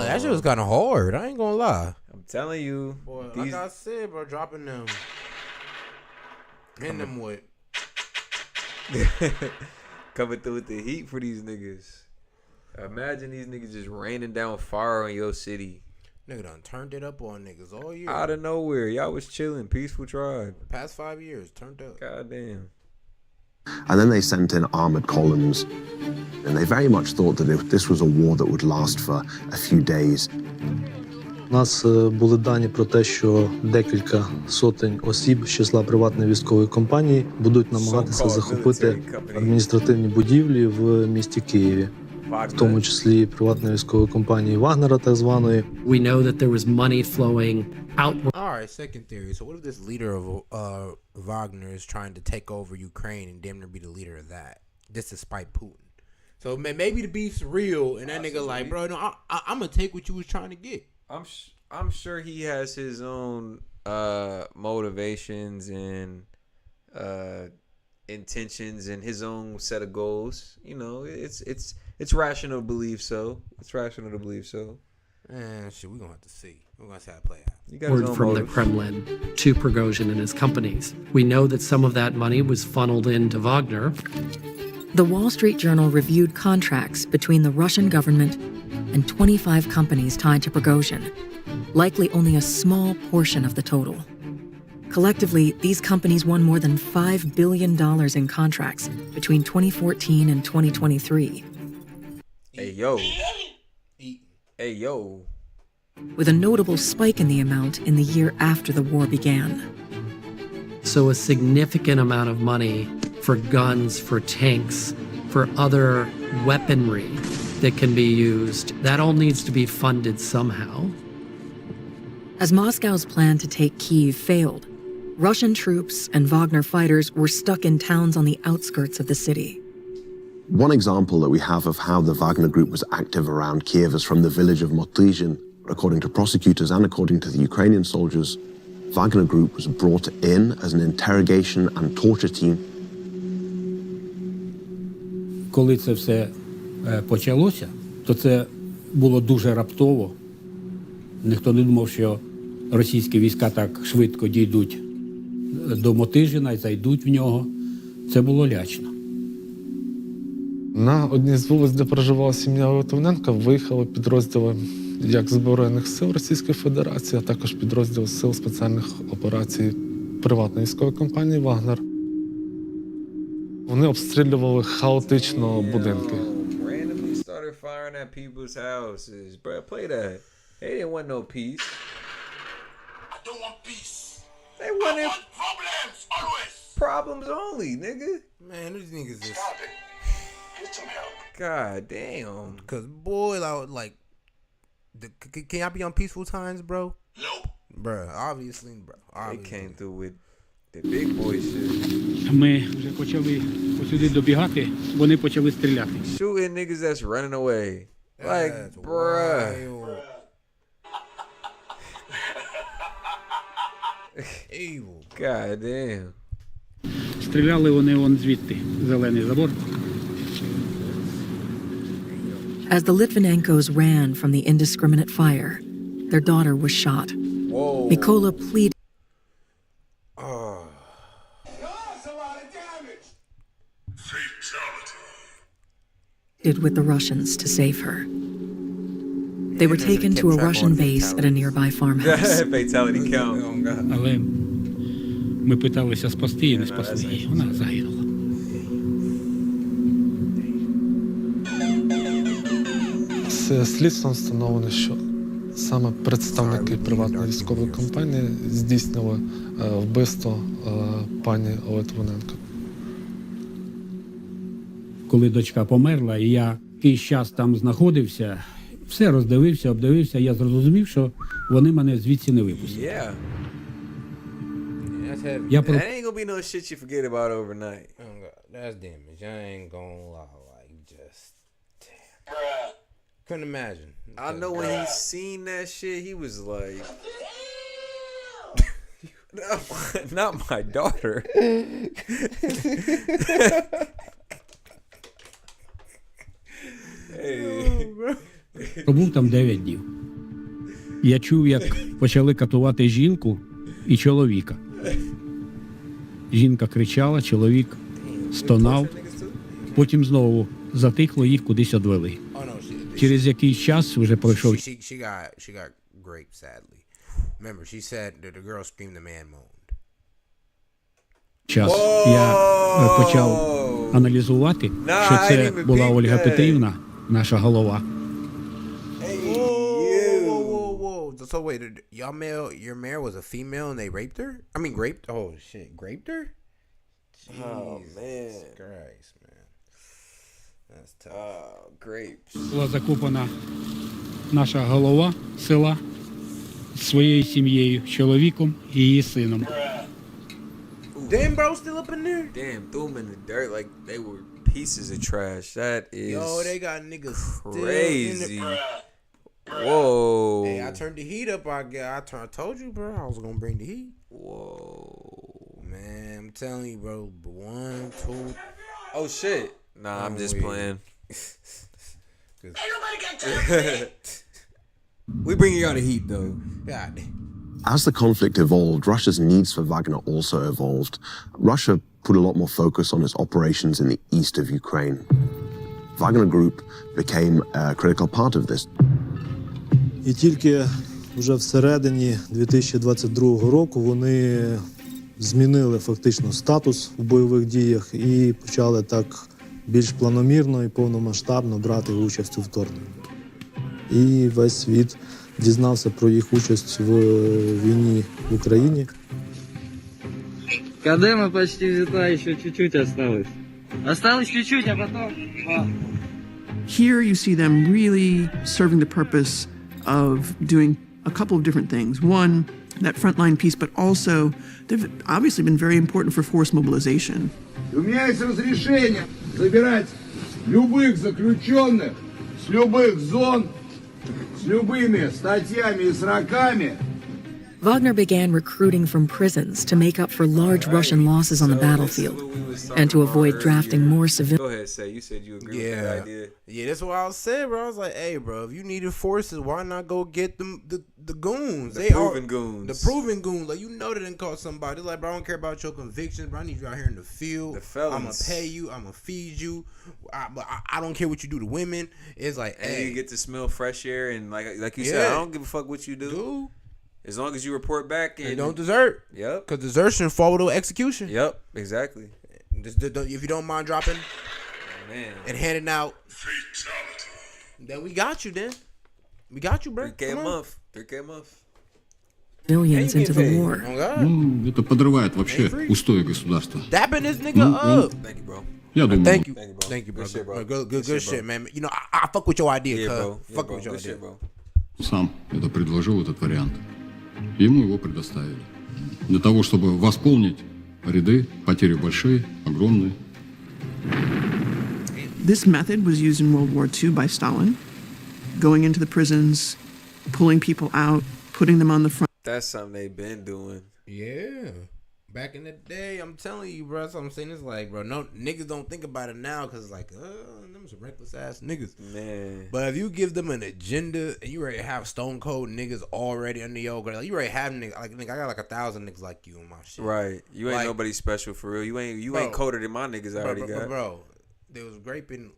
That shit was kind of hard, I ain't gonna lie. I'm telling you. Boy, like I said, bro, dropping them. Hitting them with. Coming through with the heat for these niggas. Imagine these niggas just raining down fire on your city. Nigga done turned it up on niggas all year. Out of nowhere. Y'all was chilling. Peaceful tribe. The past 5 years, turned up. Goddamn. And then they sent in armored columns. And they very much thought that this was a war that would last for a few days. У нас були дані про те, що декілька сотень осіб з числа приватної військової компанії будуть намагатися захопити адміністративні будівлі в місті Києві, в тому числі приватної військової компанії Вагнера, так званої. We know that there was money flowing outward. All right, second theory. So what if this leader of Wagner is trying to take over Ukraine and damn near be the leader of that? This despite Putin. So maybe the beef's real, and that nigga like, bro, no, I'm gonna take what you was trying to get. I'm sure he has his own motivations and intentions and his own set of goals. You know, it's rational to believe so. It's rational to believe so. Shit, we're gonna have to see. We're gonna see how it play out. Word from the Kremlin to Prigozhin and his companies. We know that some of that money was funneled into Wagner. The Wall Street Journal reviewed contracts between the Russian government and 25 companies tied to Prigozhin, likely only a small portion of the total. Collectively, these companies won more than $5 billion in contracts between 2014 and 2023. Hey, yo. Hey, yo. With a notable spike in the amount in the year after the war began. So a significant amount of money for guns, for tanks, for other weaponry that can be used. That all needs to be funded somehow. As Moscow's plan to take Kyiv failed, Russian troops and Wagner fighters were stuck in towns on the outskirts of the city. One example that we have of how the Wagner group was active around Kiev is from the village of Motrizhin. According to prosecutors and according to the Ukrainian soldiers, Wagner group was brought in as an interrogation and torture team. Коли це все почалося, то це було дуже раптово. Ніхто не думав, що російські війська так швидко дійдуть до Мотижина і зайдуть в нього. Це було лячно. На одній з вулиць, де проживала сім'я Литвиненка, виїхали підрозділи як Збройних сил Російської Федерації, а також підрозділ сил спеціальних операцій приватної військової компанії «Вагнер». Вони обстрілювали хаотично будинки. Randomly started firing at people's houses. Bro, play that. They didn't want no peace. I don't want peace. They wanted problems always. Problems only, nigga. Man, these niggas is. Get some help. God damn. Cause boy, like, can y'all be on peaceful times, bro? Nope. Bruh, obviously, bro. They came through with the big boy shit. Ми вже почали сюди добігати, вони почали стріляти. Shooting niggas that's running away. Like, bruh. Evil. God damn. Стріляли вони вон звідти, зелений забор. As the Litvinenkos ran from the indiscriminate fire, their daughter was shot. Whoa. Mykola pleaded with the Russians to save her. They were taken to a Russian base at a nearby farmhouse. Fatality count. Але ми питалися спасти і не спасли її. Вона загинула. З слідством встановлено, що саме представники приватної військової компанії здійснили вбивство пані Литвиненко. Коли дочка померла, і я якийсь час там знаходився, все роздивився, обдивився, я зрозумів, що вони мене звідси не випустять. Yeah. Я That ain't gonna be no shit you forget about overnight. That's damage. I ain't gonna lie. Like, just damn. Couldn't imagine. I know when he seen that shit, he was like, not my daughter. Пробув там 9 днів. Я чув, як почали катувати жінку і чоловіка. Жінка кричала, чоловік стонав, потім знову затихло, їх кудись одвели. Через якийсь час вже пройшов She got raped, sadly. Remember, she said that the girl screamed, the man moaned. час. Я почав аналізувати, що це була Ольга Петрівна, наша голова. So wait, your mayor was a female and they raped her? I mean, raped? Oh shit, raped her? Jesus Oh man, Christ, man, that's tough. Oh, grapes. Була закопана наша голова села зі своєю сім'єю, чоловіком і її сином. Damn, bro, still up in there? Damn, threw them in the dirt like they were pieces of trash. That is Yo, they got niggas crazy. still in the... Whoa. Hey, I turned the heat up. I told you, bro, I was gonna bring the heat. Whoa. Man, I'm telling you, bro. 1, 2. Oh shit. Nah, I'm just playing. Ain't nobody got time. We bringing y'all the heat though. God. As the conflict evolved, Russia's needs for Wagner also evolved. Russia put a lot more focus on its operations in the east of Ukraine. Wagner Group became a critical part of this. І тільки вже всередині 2022 року вони змінили фактично статус у бойових діях і почали так більш планомірно і повномасштабно брати участь у вторгненні. І весь світ дізнався про їх участь в війні в Україні. КД мы почти взята, еще чуть-чуть осталось. Осталось чуть-чуть, а потом... Here you see them really serving the purpose of doing a couple of different things. One, that frontline piece, but also they've obviously been very important for force mobilization. У меня есть разрешение забирать любых заключенных с любых зон, с любыми статьями и сроками. Wagner began recruiting from prisons to make up for large Russian losses on the battlefield and to avoid drafting more civilians. Go ahead, say. You said you agree with that idea. Yeah, that's what I was saying, bro. I was like, hey, bro, if you needed forces, why not go get them the goons? The proven goons. The proven goons. Like, you know they didn't call somebody. Like, bro, I don't care about your convictions, bro. I need you out here in the field. The felons. I'm going to pay you. I'm going to feed you. But I don't care what you do to women. It's like, and hey. you get to smell fresh air. And like you said, I don't give a fuck what you do. Dude. As long as you report back and you don't desert. Yep. Because desertion follow to execution. Yep, exactly. If you don't mind dropping and handing out, then we got you, then. We got you, bro. 3K a month. 3K a month. Civilians into the war. Ну, это подрывает вообще устои государства. Dapping this nigga up. Thank you, bro. Я думаю. Thank you, bro. Good shit, man. You know, I fuck with your idea, yeah, bro. Fuck bro. with your idea, idea, bro. Сам это предложил, этот вариант. Ему его предоставили. Для того, чтобы восполнить ряды, потери большие, огромные. This method was used in World War II by Stalin, going into the prisons, pulling people out, putting them on the front. That's something they've been doing. Yeah. Back in the day, I'm telling you, bro. So I'm saying it's like, bro, no niggas don't think about it now because it's like, them some reckless ass niggas. Man. But if you give them an agenda and you already have stone cold niggas already under your guard, like you already have niggas, like nigga, I got like 1,000 niggas like you in my shit. Right. You ain't like, nobody special for real. You ain't colder than my niggas I already got. Bro, there was raping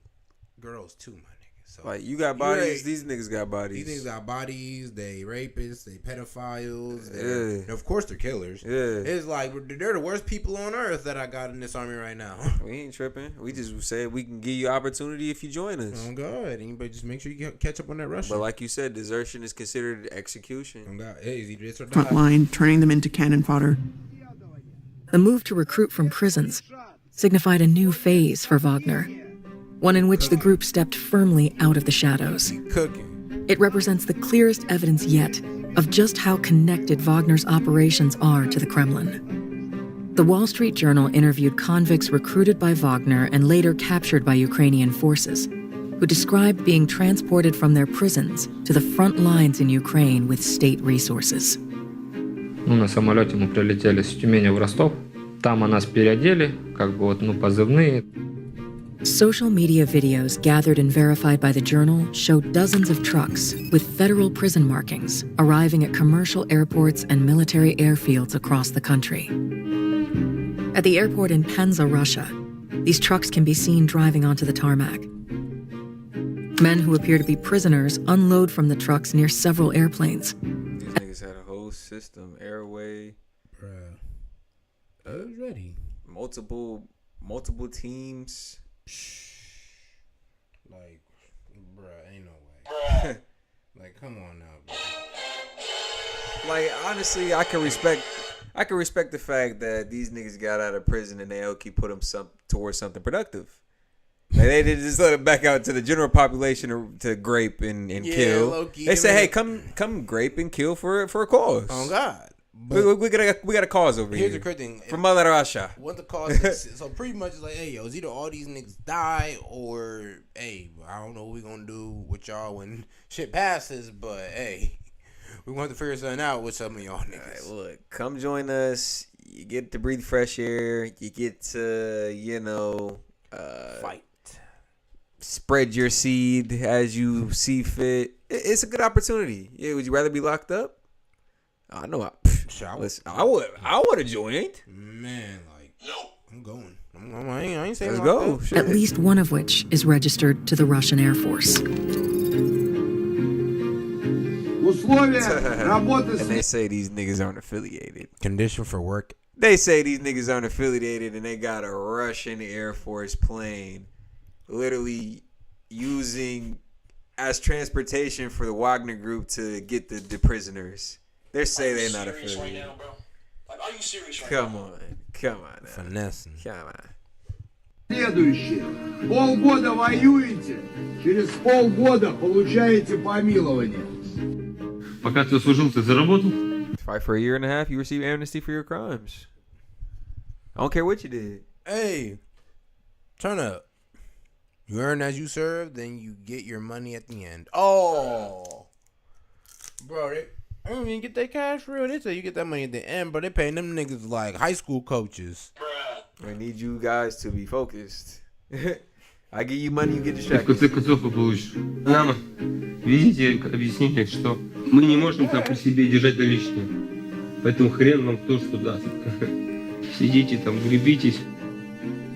girls too, my nigga. So like you got bodies, these niggas got bodies. These niggas got bodies. They rapists. They pedophiles. Yeah. Of course, they're killers. Yeah. It's like they're the worst people on earth that I got in this army right now. We ain't tripping. We just said we can give you opportunity if you join us. Oh God! Anybody just make sure you catch up on that Russian. But like you said, desertion is considered execution. Oh God! Hey, is he this or that? Front line, turning them into cannon fodder. The move to recruit from prisons signified a new phase for Wagner, one in which the group stepped firmly out of the shadows. It represents the clearest evidence yet of just how connected Wagner's operations are to the Kremlin. The Wall Street Journal interviewed convicts recruited by Wagner and later captured by Ukrainian forces, who described being transported from their prisons to the front lines in Ukraine with state resources. На самолете мы прилетели с Тюмени в Ростов. Там нас переодели, позывные. Social media videos gathered and verified by the Journal showed dozens of trucks with federal prison markings arriving at commercial airports and military airfields across the country. At the airport in Penza, Russia, these trucks can be seen driving onto the tarmac. Men who appear to be prisoners unload from the trucks near several airplanes. These niggas had a whole system, airway. Bruh. I was ready. Multiple teams. Like, bruh, ain't no way. Like, come on now, bro. Like, honestly, I can respect the fact that these niggas got out of prison and they keep put them towards something productive. Like, they didn't just let them back out to the general population to grape and kill. Low-key, they say, hey, come grape and kill for a cause. Oh God. We got a cause over here. Here's the crazy thing. From Mother Russia. What the cause is, so pretty much it's like, hey, yo, it's either all these niggas die or, hey, I don't know what we gonna do with y'all when shit passes, but hey, we want to figure something out with some of y'all niggas. All right, look, come join us. You get to breathe fresh air. You get to, fight. Spread your seed as you see fit. It's a good opportunity. Yeah, would you rather be locked up? I know. I would have joined. Man, like, I'm going. I ain't saying let's go. At least one of which is registered to the Russian Air Force. And they say these niggas aren't affiliated. Condition for work. They say these niggas aren't affiliated, and they got a Russian Air Force plane literally using as transportation for the Wagner group to get the prisoners. They say they're not affiliated. Right now, bro? Like, are you serious right Come now? on now. Finessing. Come on. Следующее. Полгода воюете, через полгода получаете помилование. Пока ты служил, ты заработал? Fight for a year and a half, you receive amnesty for your crimes. I don't care what you did. Hey, turn up. You earn as you serve, then you get your money at the end. Oh, bro, they don't even get their cash for real. They say you get that money at the end, but they paying them niggas like high school coaches. I need you guys to be focused. I give you money, you get distracted. В конце концов вы получишь. Нам, видите, объяснили, что мы не можем там при себе держать наличные. Поэтому хрен вам кто что даст. Сидите там, гребитесь.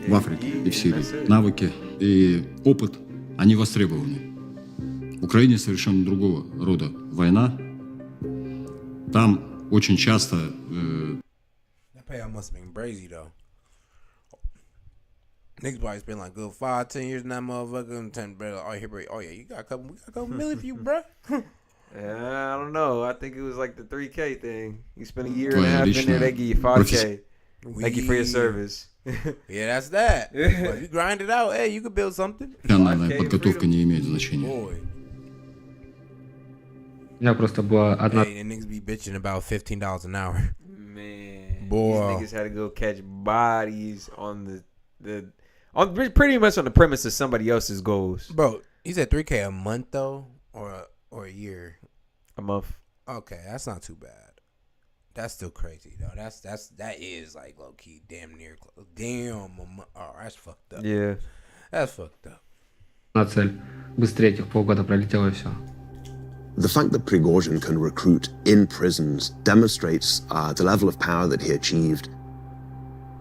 В Африке и в Сирии навыки и опыт, они востребованы. В Украине совершенно другого рода война. Там очень часто... That payout must have been crazy, though. Niggas probably spend like good 5-10 years in that motherfucker and 10, bro. Oh yeah, you got a couple million for you, bro. Yeah, I don't know. I think it was like the 3K thing. You spend a year and a half in there, they give you 5K. Thank you for your service. Yeah, that's that. But if you grind it out, hey, you could build something. Профессиональная подготовка не имеет значения. Boy. У меня просто была одна... Hey, the niggas be bitching about $15 an hour. Man, boy, these niggas had to go catch bodies on pretty much on the premise of somebody else's goals. Bro, he said $3K a month though, or a year? A month. Okay, that's not too bad. That's still crazy though. That is like low key damn near. Damn. Oh, that's fucked up. Yeah. That's fucked up. На цель. Быстрее этих полгода пролетело и все. The fact that Prigozhin can recruit in prisons demonstrates the level of power that he achieved.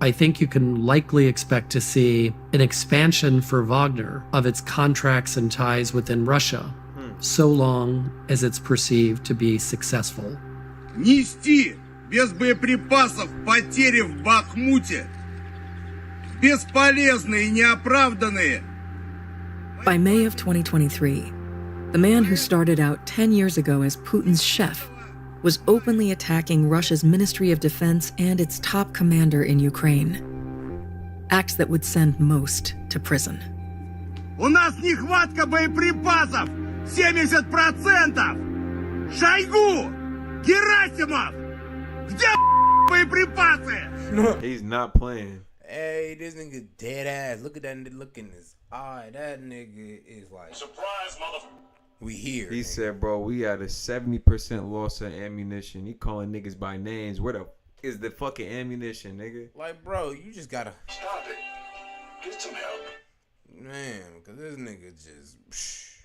I think you can likely expect to see an expansion for Wagner of its contracts and ties within Russia, so long as it's perceived to be successful. Нести без боеприпасов потери в Бахмуте. Бесполезные и неоправданные. By May of 2023, the man who started out 10 years ago as Putin's chef was openly attacking Russia's Ministry of Defense and its top commander in Ukraine. Acts that would send most to prison. У нас нехватка боеприпасов 70%. Шойгу! Герасимов! Где боеприпасы? He's not playing. Hey, this nigga dead ass. Look at that look in his eye. That nigga is like surprise, motherfucker. We here. He said, bro, we had a 70% loss of ammunition. He calling niggas by names. Where the is the fucking ammunition, nigga? Like, bro, you just gotta Stop it. Get some help. Man, because this nigga just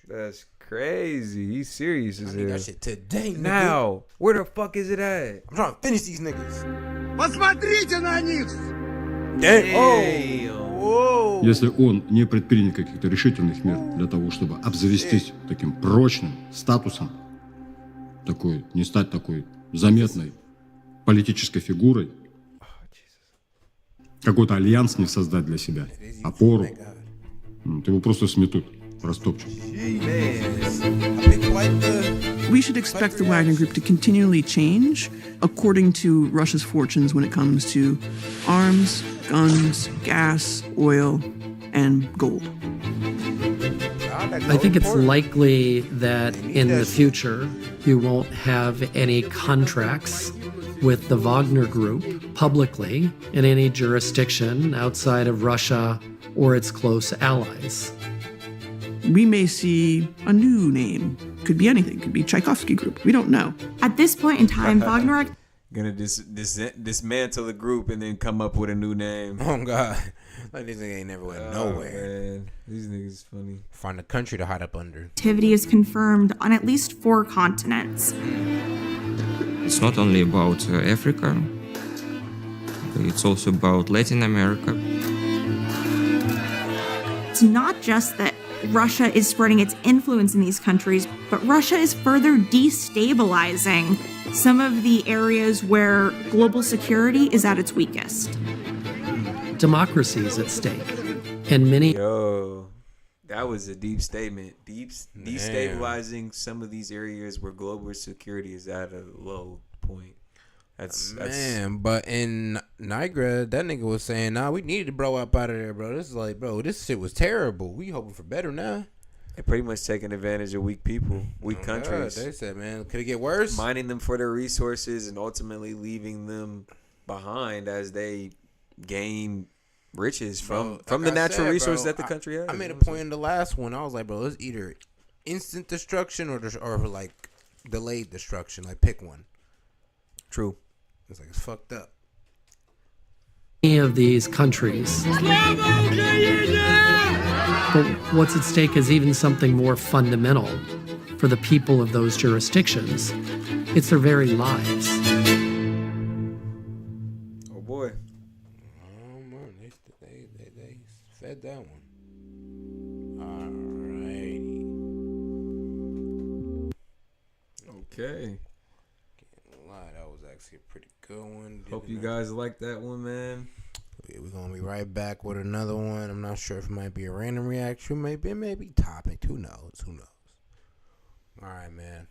That's crazy. He's serious as I need hell. that shit today, nigga. Now, where the fuck is it at? I'm trying to finish these niggas. Посмотрите на них! Damn. Если он не предпринят каких-то решительных мер для того, чтобы обзавестись таким прочным статусом, такой, не стать такой заметной политической фигурой, какой-то альянс не создать для себя, опору, его просто сметут, растопчут. We should expect the Wagner Group to continually change according to Russia's fortunes when it comes to arms, guns, gas, oil, and gold. I think it's likely that in the future you won't have any contracts with the Wagner Group publicly in any jurisdiction outside of Russia or its close allies. We may see a new name. Could be anything. Could be Tchaikovsky Group. We don't know. At this point in time, Wagner Gonna dismantle the group and then come up with a new name. Oh God, like this nigga ain't never went nowhere. Man. These niggas funny. Find a country to hide up under. activity is confirmed on at least 4 continents. It's not only about Africa, it's also about Latin America. It's not just that Russia is spreading its influence in these countries, but Russia is further destabilizing some of the areas where global security is at its weakest. Democracy is at stake, and many. Yo, that was a deep statement. Destabilizing some of these areas where global security is at a low point. That's Man, but in Niger, that nigga was saying, nah, we needed to bro up out of there, bro. This is like, bro, this shit was terrible. We hoping for better now. They're pretty much taking advantage of weak people, weak countries. God, they said, man, could it get worse? Mining them for their resources and ultimately leaving them behind as they gain riches from the natural resources that the country has. I made a point in the last one. I was like, bro, it's either instant destruction or like delayed destruction. Like, pick one. True. It's like, it's fucked up. Any of these countries. But what's at stake is even something more fundamental for the people of those jurisdictions. It's their very lives. Oh boy. Oh man, they fed that one. Alrighty. Okay. Can't lie, that was actually a pretty good one. Hope you guys like that one, man. We're gonna be right back with another one. I'm not sure if it might be a random reaction, maybe topic. Who knows? All right, man.